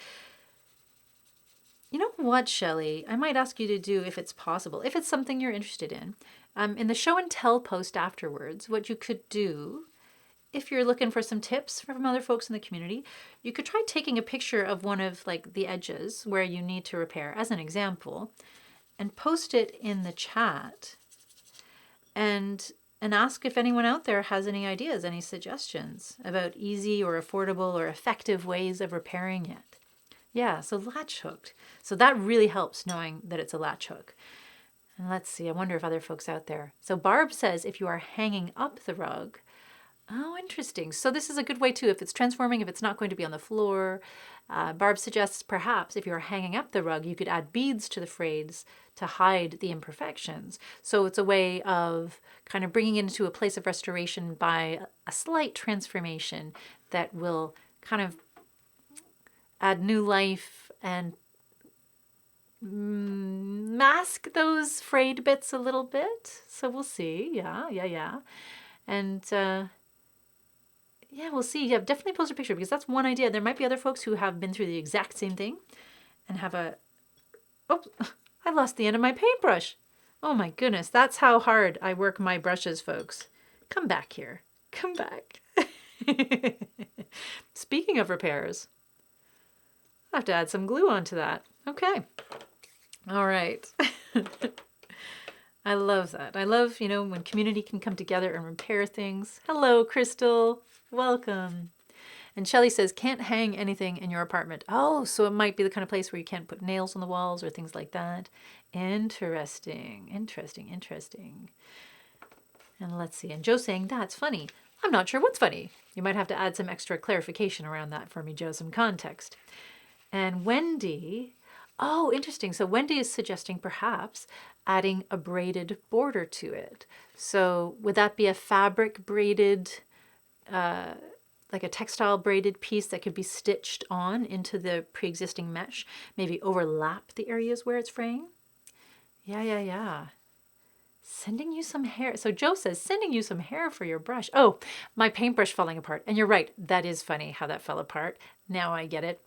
You know what, Shelley? I might ask you to do, if it's possible, if it's something you're interested in the show and tell post afterwards, what you could do, if you're looking for some tips from other folks in the community, you could try taking a picture of one of the edges where you need to repair, as an example, and post it in the chat and ask if anyone out there has any ideas, any suggestions about easy or affordable or effective ways of repairing it. Yeah, so latch hooked. So that really helps knowing that it's a latch hook. And let's see, I wonder if other folks out there. So Barb says if you are hanging up the rug. Oh, interesting. So this is a good way too, if it's transforming, if it's not going to be on the floor. Barb suggests perhaps if you're hanging up the rug, you could add beads to the frayeds to hide the imperfections. So it's a way of kind of bringing it into a place of restoration by a slight transformation that will kind of add new life and mask those frayed bits a little bit. So we'll see. Yeah. And we'll see. Yeah, definitely post a picture, because that's one idea. There might be other folks who have been through the exact same thing and have oops, I lost the end of my paintbrush. Oh my goodness, that's how hard I work my brushes, folks. Come back here. Come back. Speaking of repairs, I have to add some glue onto that. Okay. All right. I love that. I love, when community can come together and repair things. Hello, Crystal. Welcome. And Shelley says, can't hang anything in your apartment. Oh, so it might be the kind of place where you can't put nails on the walls or things like that. Interesting. And let's see. And Joe's saying, that's funny. I'm not sure what's funny. You might have to add some extra clarification around that for me, Joe, some context. And Wendy, oh, interesting. So Wendy is suggesting perhaps adding a braided border to it. So would that be a fabric braided, like a textile braided piece that could be stitched on into the pre-existing mesh, maybe overlap the areas where it's fraying? Yeah. Sending you some hair. So Joe says, sending you some hair for your brush. Oh, my paintbrush falling apart. And you're right. That is funny how that fell apart. Now I get it.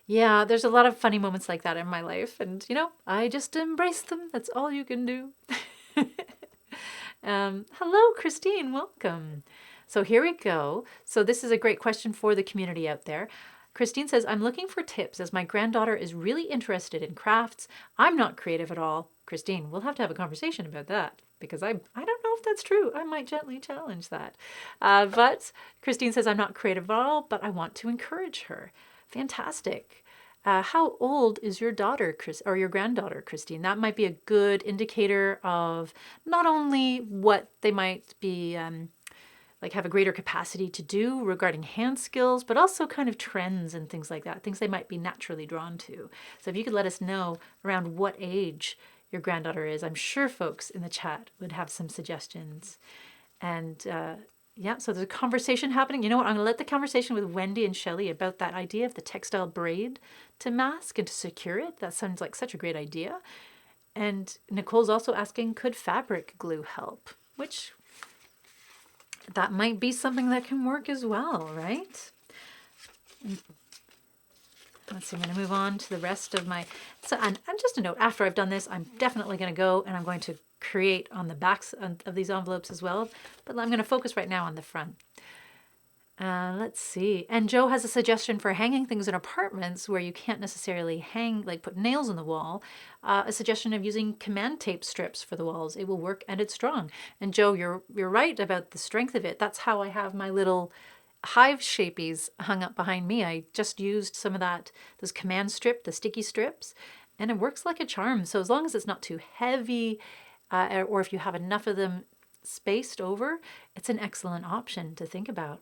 Yeah, there's a lot of funny moments like that in my life. And, I just embrace them. That's all you can do. Hello, Christine. Welcome. So here we go. So this is a great question for the community out there. Christine says, I'm looking for tips as my granddaughter is really interested in crafts. I'm not creative at all. Christine, we'll have to have a conversation about that because I don't know if that's true. I might gently challenge that. But Christine says, I'm not creative at all, but I want to encourage her. Fantastic. How old is your daughter, Chris, or your granddaughter, Christine? That might be a good indicator of not only what they might be like have a greater capacity to do regarding hand skills, but also kind of trends and things like that, things they might be naturally drawn to. So if you could let us know around what age your granddaughter is, I'm sure folks in the chat would have some suggestions. And yeah, so there's a conversation happening. You know what? I'm going to let the conversation with Wendy and Shelley about that idea of the textile braid to mask and to secure it. That sounds like such a great idea. And Nicole's also asking, could fabric glue help? Which that might be something that can work as well, right? Let's see, I'm going to move on to the rest of my... So, and just a note, after I've done this, I'm definitely going to go and I'm going to create on the backs of these envelopes as well. But I'm going to focus right now on the front. Let's see. And Joe has a suggestion for hanging things in apartments where you can't necessarily hang, like put nails on the wall. A suggestion of using command tape strips for the walls. It will work and it's strong. And Joe, you're right about the strength of it. That's how I have my little Hive shapies hung up behind me. I just used some of those command strip, the sticky strips, and it works like a charm. So as long as it's not too heavy, or if you have enough of them spaced over, it's an excellent option to think about.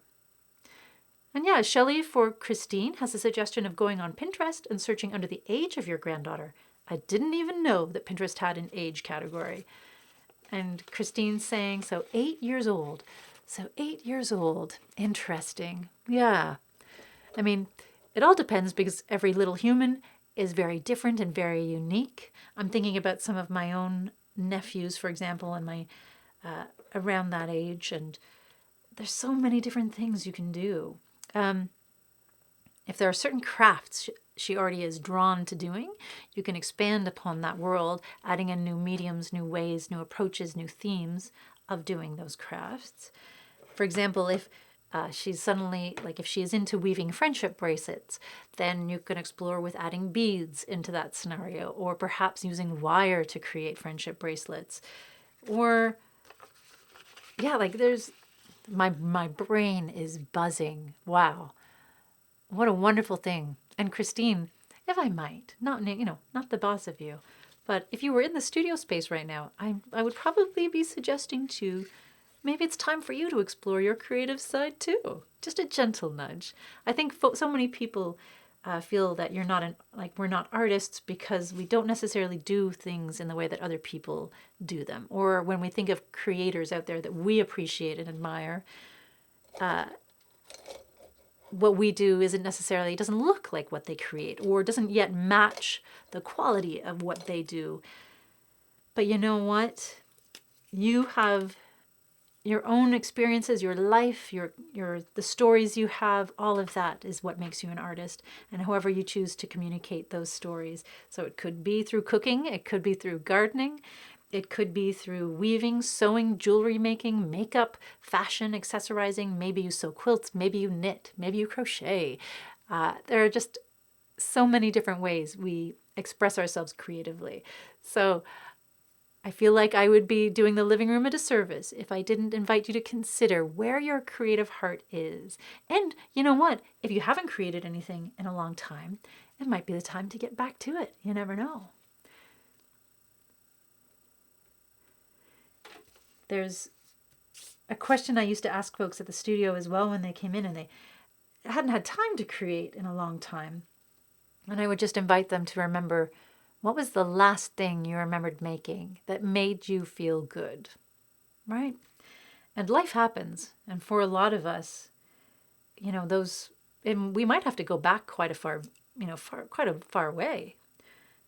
And yeah, Shelley for Christine has a suggestion of going on Pinterest and searching under the age of your granddaughter. I didn't even know that Pinterest had an age category. And Christine's saying, so 8 years old. So 8 years old. Interesting. Yeah. I mean, it all depends because every little human is very different and very unique. I'm thinking about some of my own nephews, for example, and my around that age, and there's so many different things you can do. If there are certain crafts she already is drawn to doing, you can expand upon that world, adding in new mediums, new ways, new approaches, new themes of doing those crafts. For example, if she's suddenly, like if she is into weaving friendship bracelets, then you can explore with adding beads into that scenario, or perhaps using wire to create friendship bracelets. Or, yeah, like there's, my brain is buzzing. Wow. What a wonderful thing. And Christine, if I might, not the boss of you, but if you were in the studio space right now, I would probably be suggesting to maybe it's time for you to explore your creative side too. Just a gentle nudge. I think so many people feel that we're not artists because we don't necessarily do things in the way that other people do them. Or when we think of creators out there that we appreciate and admire, what we do doesn't look like what they create or doesn't yet match the quality of what they do. But you know what? You have your own experiences, your life, the stories you have, all of that is what makes you an artist, and however you choose to communicate those stories. So it could be through cooking, it could be through gardening, it could be through weaving, sewing, jewelry making, makeup, fashion, accessorizing. Maybe you sew quilts, maybe you knit, maybe you crochet. There are just so many different ways we express ourselves creatively. So I feel like I would be doing the living room a disservice if I didn't invite you to consider where your creative heart is. And you know what? If you haven't created anything in a long time, it might be the time to get back to it. You never know. There's a question I used to ask folks at the studio as well when they came in and they hadn't had time to create in a long time. And I would just invite them to remember, what was the last thing you remembered making that made you feel good, right? And life happens. And for a lot of us, we might have to go back quite a far way.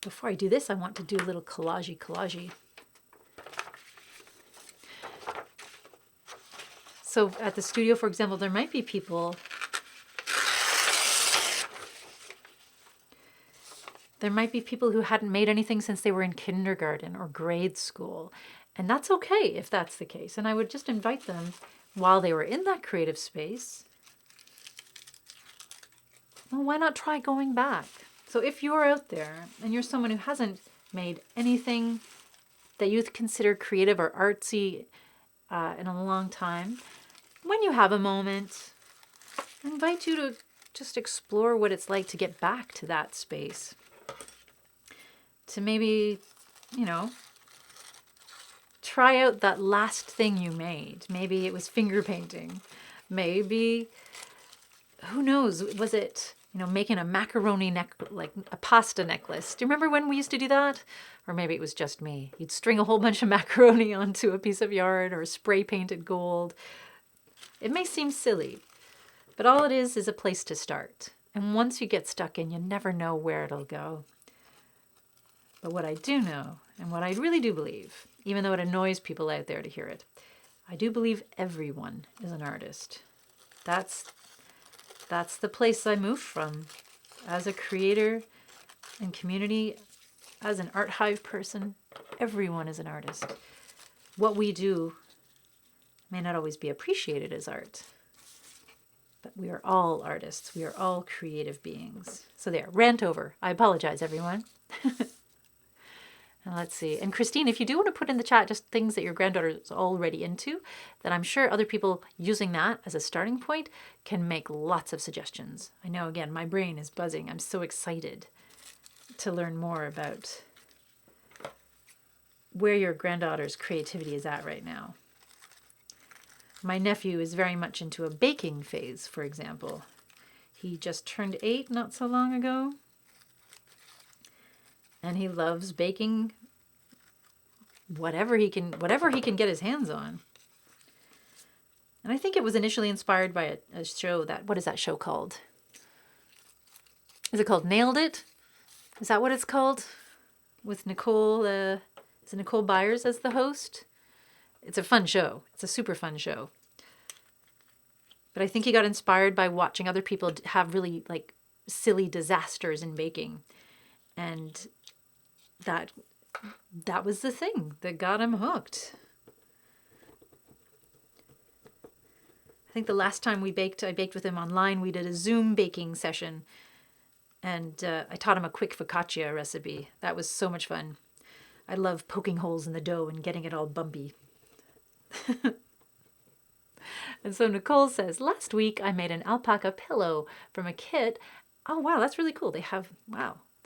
Before I do this, I want to do a little collage. So at the studio, for example, there might be people who hadn't made anything since they were in kindergarten or grade school. And that's okay if that's the case. And I would just invite them while they were in that creative space well, why not try going back? So if you're out there and you're someone who hasn't made anything that you consider creative or artsy in a long time, when you have a moment, I invite you to just explore what it's like to get back to that space. To maybe, try out that last thing you made. Maybe it was finger painting. Maybe, who knows, was it, making a macaroni like a pasta necklace. Do you remember when we used to do that? Or maybe it was just me. You'd string a whole bunch of macaroni onto a piece of yarn or spray paint it gold. It may seem silly, but all it is a place to start. And once you get stuck in, you never know where it'll go. But what I do know, and what I really do believe, even though it annoys people out there to hear it, I do believe everyone is an artist. That's the place I moved from as a creator and community, as an art hive person. Everyone is an artist. What we do may not always be appreciated as art, but we are all artists. We are all creative beings. So there, rant over. I apologize, everyone. And let's see. And Christine, if you do want to put in the chat just things that your granddaughter is already into, then I'm sure other people using that as a starting point can make lots of suggestions. I know, again, my brain is buzzing. I'm so excited to learn more about where your granddaughter's creativity is at right now. My nephew is very much into a baking phase, for example. He just turned 8 not so long ago. And he loves baking whatever he can get his hands on. And I think it was initially inspired by a show what is that show called? Is it called Nailed It? Is that what it's called? With Nicole, is it Nicole Byers as the host? It's a fun show. It's a super fun show. But I think he got inspired by watching other people have really silly disasters in baking. And that was the thing that got him hooked. I think the last time I baked with him online. We did a Zoom baking session, and I taught him a quick focaccia recipe. That was so much fun. I love poking holes in the dough and getting it all bumpy. And so Nicole says, last week I made an alpaca pillow from a kit. Oh, wow, that's really cool. They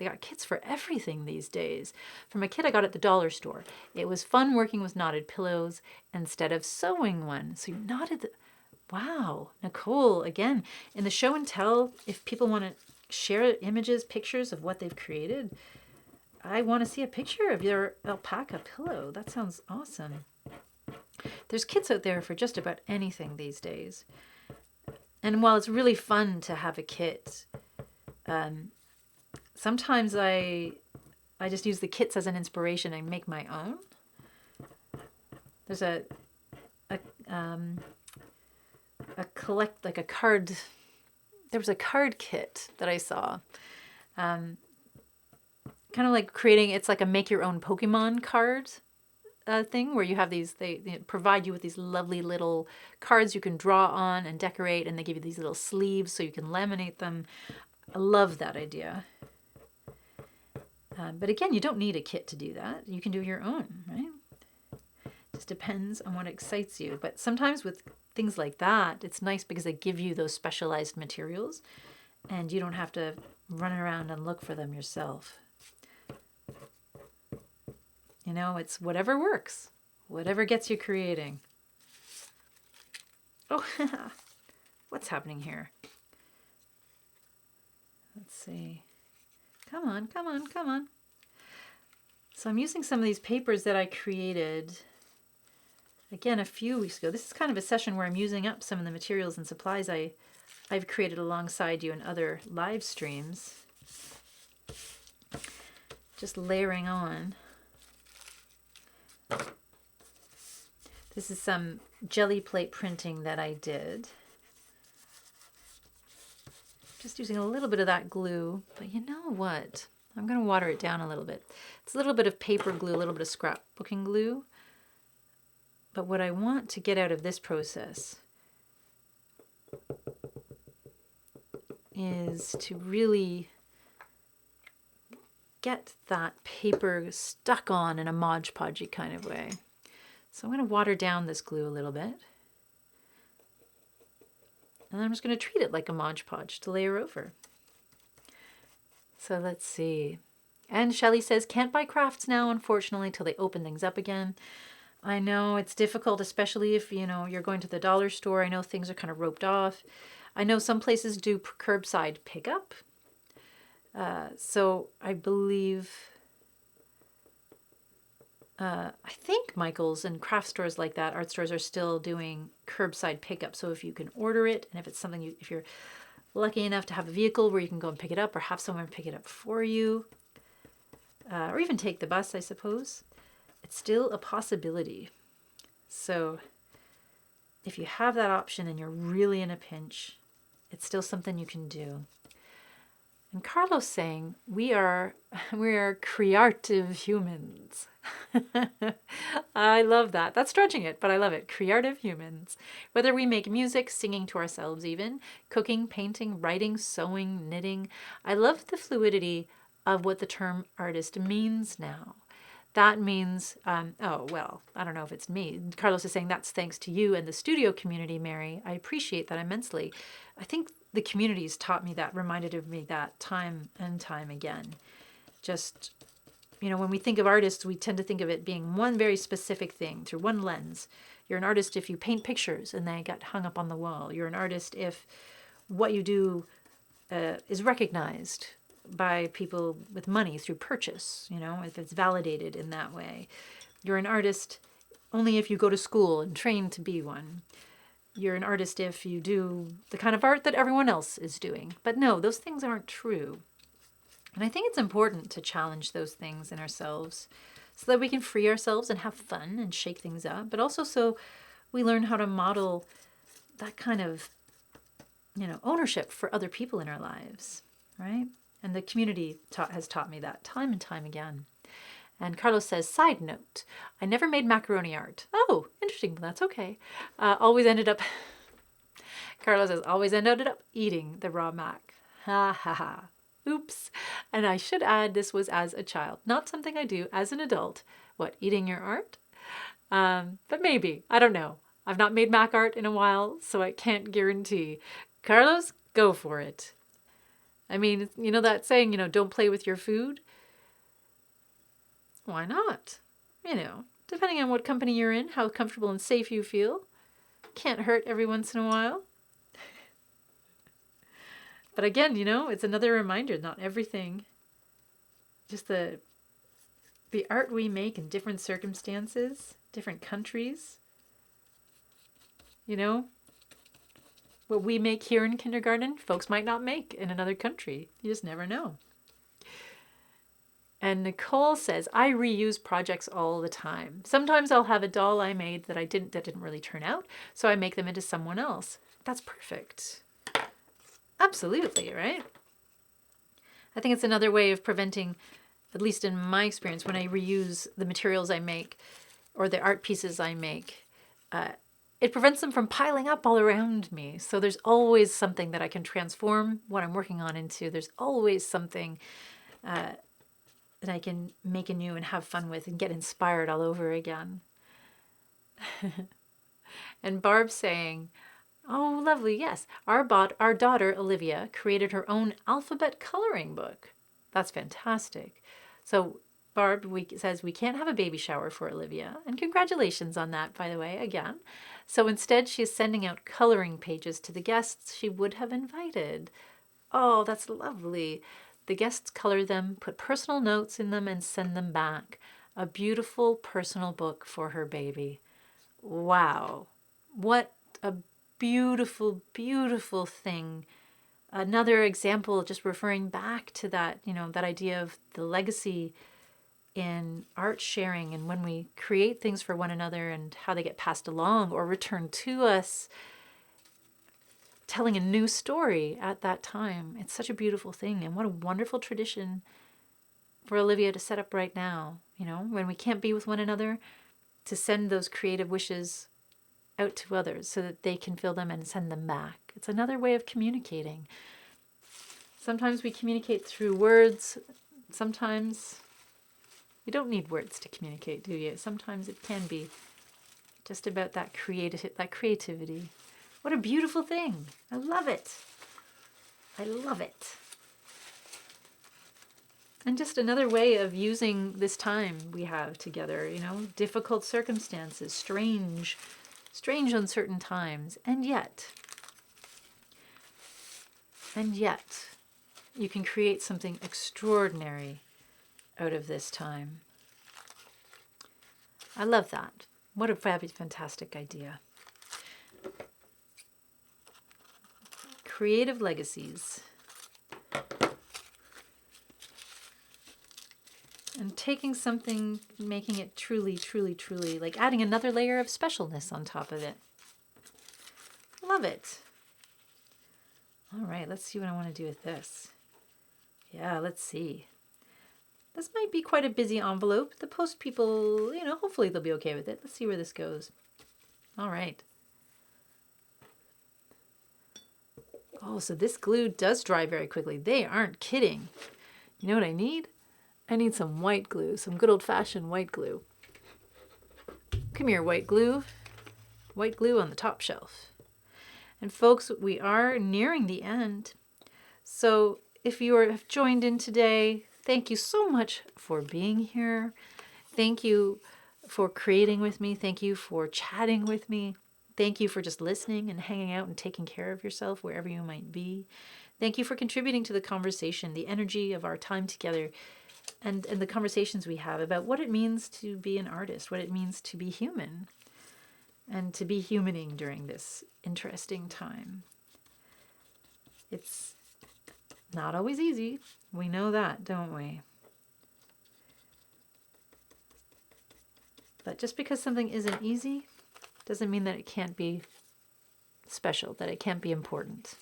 got kits for everything these days. From a kit I got at the dollar store. It was fun working with knotted pillows instead of sewing one. So you knotted wow, Nicole, again, in the show and tell, if people want to share images, pictures of what they've created, I want to see a picture of your alpaca pillow. That sounds awesome. There's kits out there for just about anything these days. And while it's really fun to have a kit, sometimes I just use the kits as an inspiration and make my own. There's a card. There was a card kit that I saw, kind of like creating. It's like a make your own Pokemon card thing where you have these. They provide you with these lovely little cards you can draw on and decorate, and they give you these little sleeves so you can laminate them. I love that idea. But again, you don't need a kit to do that. You can do your own, right? Just depends on what excites you. But sometimes with things like that, it's nice because they give you those specialized materials and you don't have to run around and look for them yourself. It's whatever works, whatever gets you creating. Oh, what's happening here? Let's see. Come on. So I'm using some of these papers that I created, again, a few weeks ago. This is kind of a session where I'm using up some of the materials and supplies I've created alongside you in other live streams. Just layering on. This is some jelly plate printing that I did. Just using a little bit of that glue, but you know what? I'm going to water it down a little bit. It's a little bit of paper glue, a little bit of scrapbooking glue. But what I want to get out of this process is to really get that paper stuck on in a Mod Podgey kind of way. So I'm going to water down this glue a little bit. And I'm just going to treat it like a Mod Podge to layer over. So let's see. And Shelley says, can't buy crafts now, unfortunately, till they open things up again. I know it's difficult, especially if, you're going to the dollar store. I know things are kind of roped off. I know some places do curbside pickup. So I believe, I think Michael's and craft stores like that, art stores, are still doing curbside pickup. So if you can order it, and if it's something if you're lucky enough to have a vehicle where you can go and pick it up, or have someone pick it up for you, or even take the bus, I suppose, it's still a possibility. So if you have that option and you're really in a pinch, it's still something you can do. And Carlos saying, we are creative humans. I love that. That's stretching it, but I love it. Creative humans. Whether we make music, singing to ourselves even, cooking, painting, writing, sewing, knitting. I love the fluidity of what the term artist means now. That means, I don't know if it's me. Carlos is saying that's thanks to you and the studio community, Mary. I appreciate that immensely. I think the community's taught me that, reminded of me that time and time again. Just, when we think of artists, we tend to think of it being one very specific thing through one lens. You're an artist if you paint pictures and they get hung up on the wall. You're an artist if what you do is recognized by people with money through purchase, if it's validated in that way. You're an artist only if you go to school and train to be one. You're an artist if you do the kind of art that everyone else is doing. But no, those things aren't true. And I think it's important to challenge those things in ourselves so that we can free ourselves and have fun and shake things up, but also so we learn how to model that kind of, ownership for other people in our lives, right? And the community has taught me that time and time again. And Carlos says, side note, I never made macaroni art. Oh, interesting. That's okay. Carlos says, always ended up eating the raw mac. Ha ha ha. Oops. And I should add, this was as a child, not something I do as an adult. What, eating your art? But maybe. I don't know. I've not made mac art in a while, so I can't guarantee. Carlos, go for it. I mean, that saying, don't play with your food? Why not? Depending on what company you're in, how comfortable and safe you feel. Can't hurt every once in a while. But again, it's another reminder, not everything. Just the art we make in different circumstances, different countries. What we make here in kindergarten, folks might not make in another country. You just never know. And Nicole says, I reuse projects all the time. Sometimes I'll have a doll I made that didn't really turn out, so I make them into someone else. That's perfect. Absolutely, right? I think it's another way of preventing, at least in my experience, when I reuse the materials I make or the art pieces I make, it prevents them from piling up all around me. So there's always something that I can transform what I'm working on into. There's always something that I can make anew and have fun with and get inspired all over again. And Barb saying, oh, lovely, yes. Our daughter, Olivia, created her own alphabet coloring book. That's fantastic. So Barb says we can't have a baby shower for Olivia. And congratulations on that, by the way, again. So instead, she is sending out coloring pages to the guests she would have invited. Oh, that's lovely. The guests color them, put personal notes in them, and send them back. A beautiful personal book for her baby. Wow. What a beautiful, beautiful thing. Another example, just referring back to that, that idea of the legacy in art sharing and when we create things for one another and how they get passed along or returned to us, telling a new story at that time. It's such a beautiful thing, and what a wonderful tradition for Olivia to set up right now, when we can't be with one another, to send those creative wishes out to others so that they can feel them and send them back. It's another way of communicating. Sometimes we communicate through words. Sometimes you don't need words to communicate, do you? Sometimes it can be just about that creativity. What a beautiful thing. I love it. I love it. And just another way of using this time we have together, difficult circumstances, strange, uncertain times, and yet, you can create something extraordinary out of this time. I love that. What a fantastic idea. Creative legacies. And taking something, making it truly, truly, truly, like adding another layer of specialness on top of it. Love it. All right, let's see what I want to do with this. Yeah, let's see. This might be quite a busy envelope. The post people, hopefully they'll be okay with it. Let's see where this goes. All right. Oh, so this glue does dry very quickly. They aren't kidding. You know what I need? I need some white glue, some good old-fashioned white glue. Come here, white glue. White glue on the top shelf. And folks, we are nearing the end. So if you have joined in today, thank you so much for being here. Thank you for creating with me. Thank you for chatting with me. Thank you for just listening and hanging out and taking care of yourself wherever you might be. Thank you for contributing to the conversation, the energy of our time together, and the conversations we have about what it means to be an artist, what it means to be human, and to be humaning during this interesting time. It's not always easy. We know that, don't we? But just because something isn't easy doesn't mean that it can't be special, that it can't be important.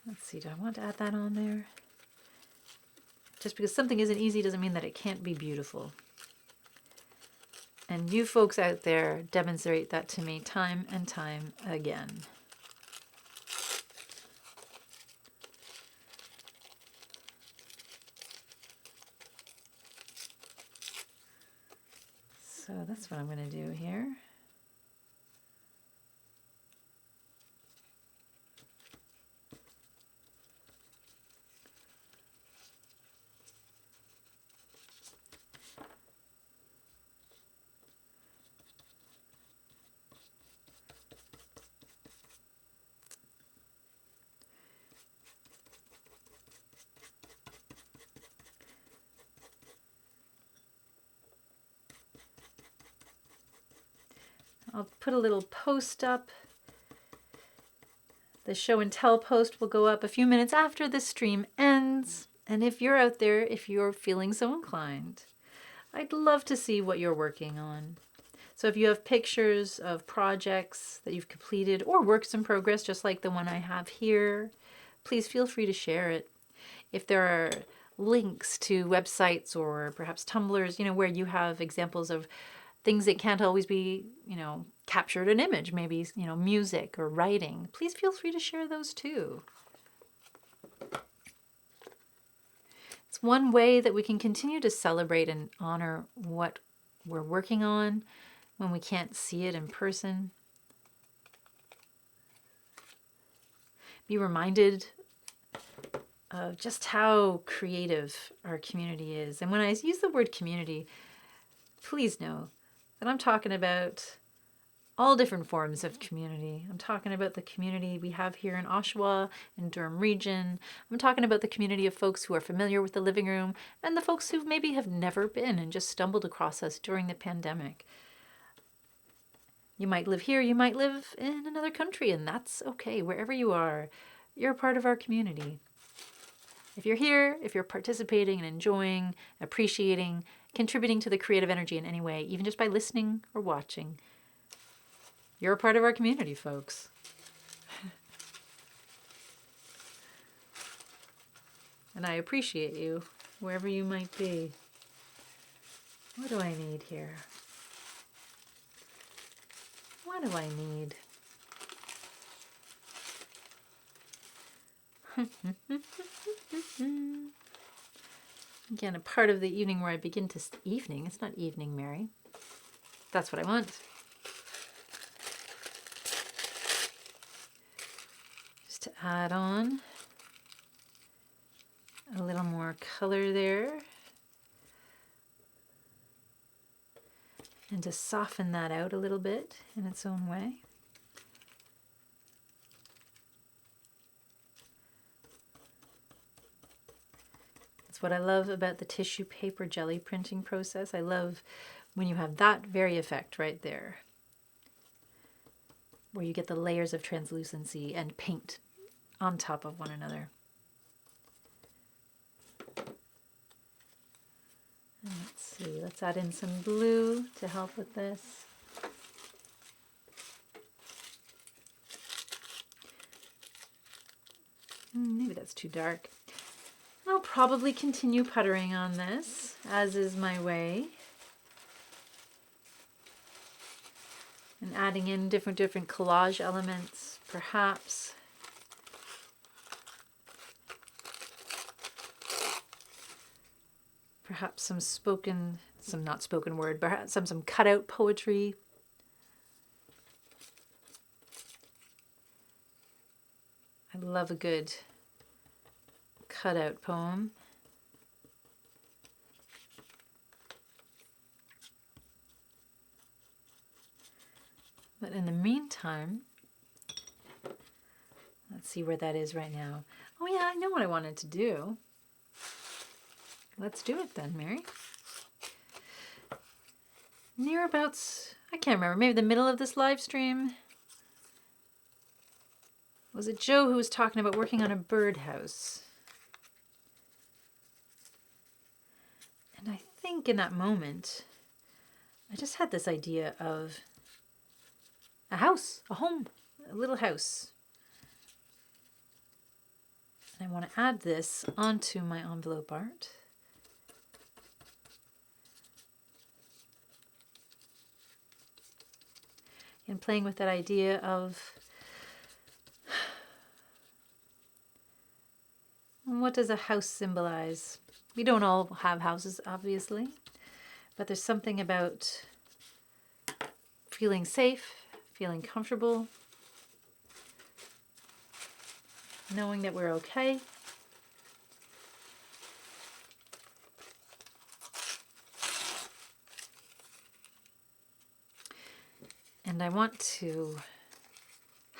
Let's see, do I want to add that on there? Just because something isn't easy doesn't mean that it can't be beautiful. And you folks out there demonstrate that to me time and time again. So that's what I'm going to do here. I'll put a little post up. The show and tell post will go up a few minutes after the stream ends. And if you're out there, if you're feeling so inclined, I'd love to see what you're working on. So if you have pictures of projects that you've completed or works in progress, just like the one I have here, please feel free to share it. If there are links to websites or perhaps Tumblrs, where you have examples of things that can't always be, captured in image, maybe, music or writing, please feel free to share those too. It's one way that we can continue to celebrate and honor what we're working on when we can't see it in person. Be reminded of just how creative our community is. And when I use the word community, please know that I'm talking about all different forms of community. I'm talking about the community we have here in Oshawa, in Durham region. I'm talking about the community of folks who are familiar with the living room and the folks who maybe have never been and just stumbled across us during the pandemic. You might live here, you might live in another country, and that's okay. Wherever you are, you're a part of our community. If you're here, if you're participating and enjoying, appreciating, contributing to the creative energy in any way, even just by listening or watching, you're a part of our community, folks. And I appreciate you, wherever you might be. What do I need here? What do I need? Again, a part of the evening where I begin to... Evening? It's not evening, Mary. That's what I want. Just to add on a little more color there. And to soften that out a little bit in its own way. That's what I love about the tissue paper jelly printing process. I love when you have that very effect right there, where you get the layers of translucency and paint on top of one another. And let's see, let's add in some blue to help with this. Maybe that's too dark. I'll probably continue puttering on this, as is my way. And adding in different collage elements, perhaps. Perhaps some not spoken word, perhaps some cutout poetry. I love a good cutout poem. But in the meantime, let's see where that is right now. Oh yeah, I know what I wanted to do. Let's do it then, Mary. Nearabouts, I can't remember, maybe the middle of this live stream. Was it Joe who was talking about working on a birdhouse? And I think in that moment, I just had this idea of a house, a home, a little house. And I want to add this onto my envelope art. And playing with that idea of what does a house symbolize? We don't all have houses, obviously, but there's something about feeling safe, feeling comfortable, knowing that we're okay. And I want to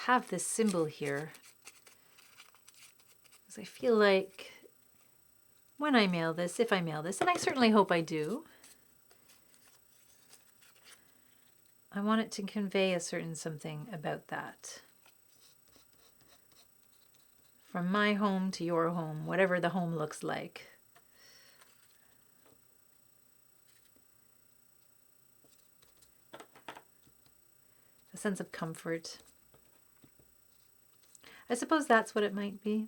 have this symbol here because I feel like when I mail this, if I mail this, and I certainly hope I do, I want it to convey a certain something about that. From my home to your home, whatever the home looks like. A sense of comfort. I suppose that's what it might be.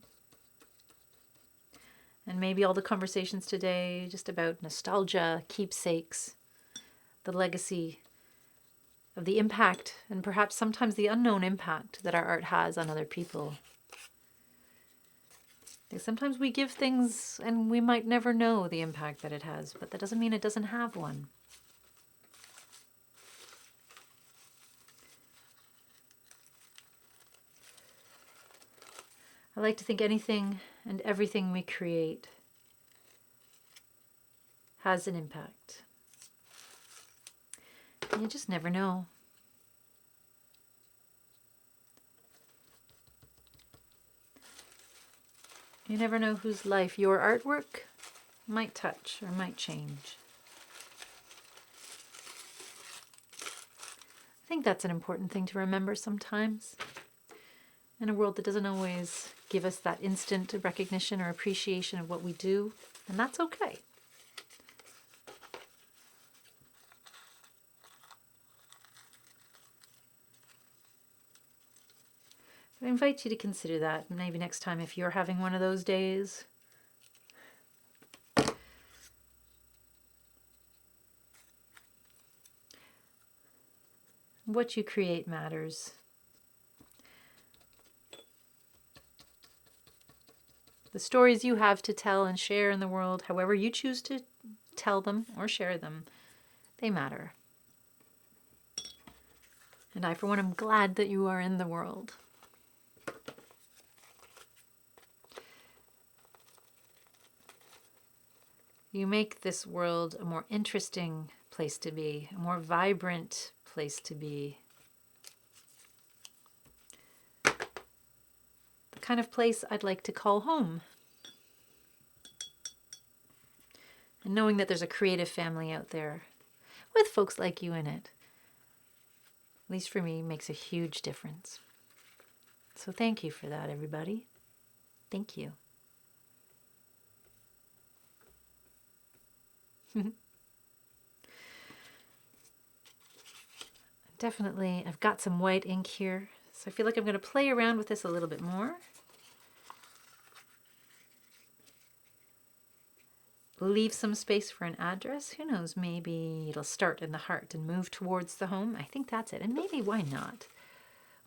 And maybe all the conversations today just about nostalgia, keepsakes, the legacy of the impact, and perhaps sometimes the unknown impact that our art has on other people. Like sometimes we give things and we might never know the impact that it has, but that doesn't mean it doesn't have one. I like to think anything and everything we create has an impact. And you just never know. You never know whose life your artwork might touch or might change. I think that's an important thing to remember sometimes. In a world that doesn't always give us that instant recognition or appreciation of what we do, and that's okay. I invite you to consider that maybe next time if you're having one of those days. What you create matters. The stories you have to tell and share in the world, however you choose to tell them or share them, they matter. And I, for one, am glad that you are in the world. You make this world a more interesting place to be, a more vibrant place to be. The kind of place I'd like to call home. And knowing that there's a creative family out there with folks like you in it, at least for me, makes a huge difference. So thank you for that, everybody. Thank you. Definitely, I've got some white ink here, so I feel like I'm going to play around with this a little bit more. Leave some space for an address. Who knows, maybe it'll start in the heart and move towards the home. I think that's it. And maybe why not?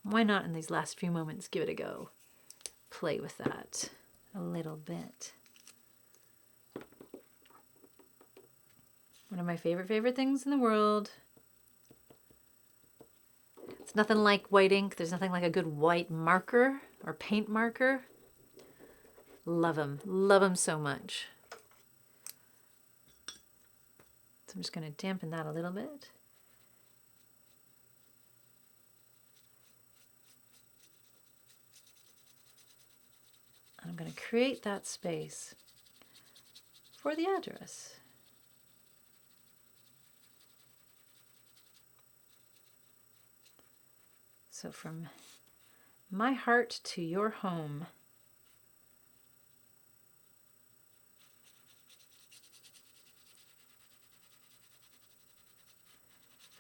Why not in these last few moments give it a go? Play with that a little bit. One of my favorite things in the world. It's nothing like white ink. There's nothing like a good white marker or paint marker. Love them. Love them so much. So I'm just going to dampen that a little bit. I'm going to create that space for the address. So from my heart to your home.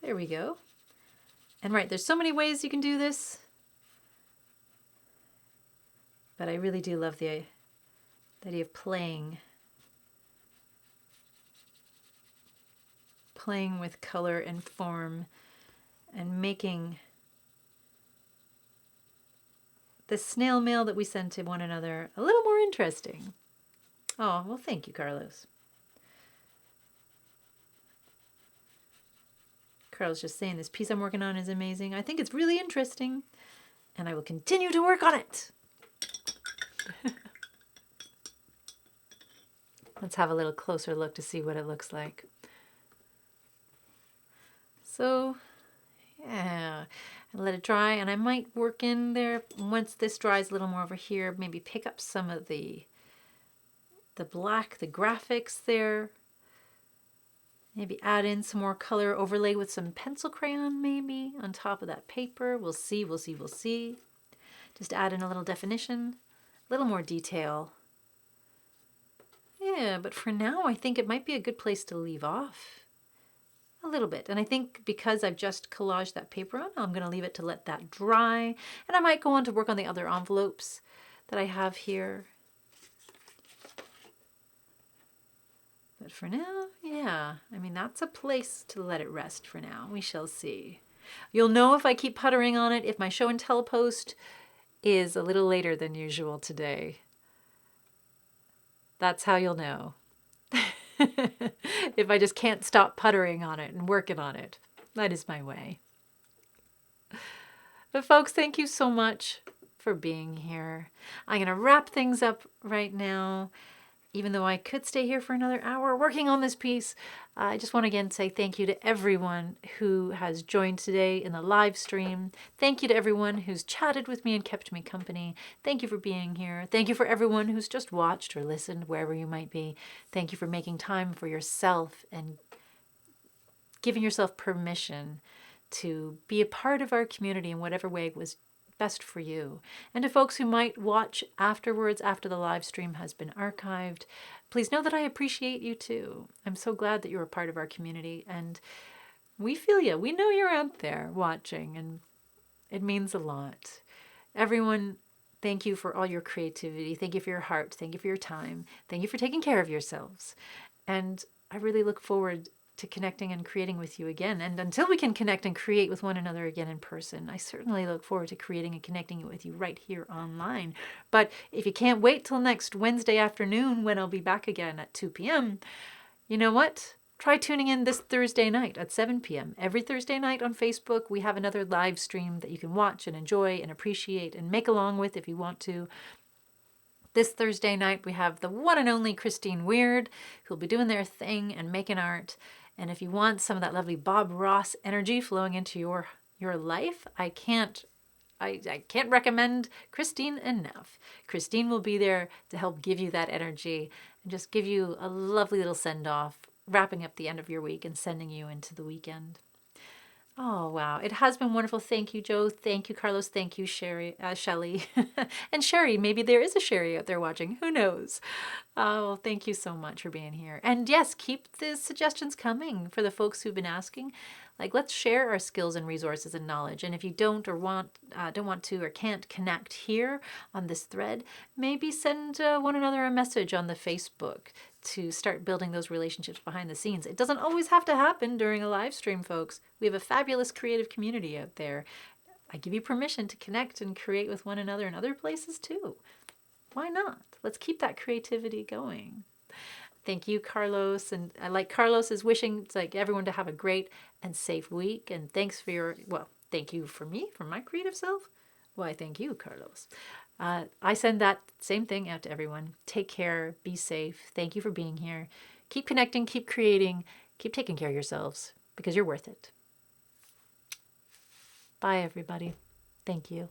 There we go. And right, there's so many ways you can do this. But I really do love the idea of playing with color and form and making the snail mail that we send to one another a little more interesting. Oh, well, thank you, Carlos. Carlos just saying this piece I'm working on is amazing. I think it's really interesting, and I will continue to work on it. Let's have a little closer look to see what it looks like. So, yeah, and let it dry, and I might work in there once this dries a little more over here, maybe pick up some of the black, the graphics there. Maybe add in some more color, overlay with some pencil crayon maybe on top of that paper. We'll see. Just add in a little definition, a little more detail. Yeah, but for now, I think it might be a good place to leave off a little bit. And I think because I've just collaged that paper on, I'm going to leave it to let that dry. And I might go on to work on the other envelopes that I have here. But for now, yeah, I mean, that's a place to let it rest for now. We shall see. You'll know if I keep puttering on it, if my show and tell post is a little later than usual today. That's how you'll know. If I just can't stop puttering on it and working on it. That is my way. But folks, thank you so much for being here. I'm going to wrap things up right now. Even though I could stay here for another hour working on this piece, I just want to again say thank you to everyone who has joined today in the live stream. Thank you to everyone who's chatted with me and kept me company. Thank you for being here. Thank you for everyone who's just watched or listened, wherever you might be. Thank you for making time for yourself and giving yourself permission to be a part of our community in whatever way was best for you. And to folks who might watch afterwards, after the live stream has been archived, please know that I appreciate you too. I'm so glad that you're a part of our community, and we feel you. We know you're out there watching, and it means a lot. Everyone, thank you for all your creativity. Thank you for your heart. Thank you for your time. Thank you for taking care of yourselves. And I really look forward to connecting and creating with you again. And until we can connect and create with one another again in person, I certainly look forward to creating and connecting with you right here online. But if you can't wait till next Wednesday afternoon when I'll be back again at 2 p.m., you know what? Try tuning in this Thursday night at 7 p.m. Every Thursday night on Facebook, we have another live stream that you can watch and enjoy and appreciate and make along with if you want to. This Thursday night, we have the one and only Christine Weird, who'll be doing their thing and making art. And if you want some of that lovely Bob Ross energy flowing into your life, I can't recommend Christine enough. Christine will be there to help give you that energy and just give you a lovely little send-off, wrapping up the end of your week and sending you into the weekend. Oh, wow. It has been wonderful. Thank you, Joe. Thank you, Carlos. Thank you, Shelley. And Sherry, maybe there is a Sherry out there watching. Who knows? Oh, thank you so much for being here. And yes, keep the suggestions coming for the folks who've been asking. Like, let's share our skills and resources and knowledge. And if you don't want to or can't connect here on this thread, maybe send one another a message on the Facebook to start building those relationships behind the scenes. It doesn't always have to happen during a live stream, folks. We have a fabulous creative community out there. I give you permission to connect and create with one another in other places too. Why not? Let's keep that creativity going. Thank you, Carlos. And I like Carlos is wishing everyone to have a great and safe week. And thanks for thank you for me, for my creative self. Why, thank you, Carlos. I send that same thing out to everyone. Take care. Be safe. Thank you for being here. Keep connecting. Keep creating. Keep taking care of yourselves because you're worth it. Bye, everybody. Thank you.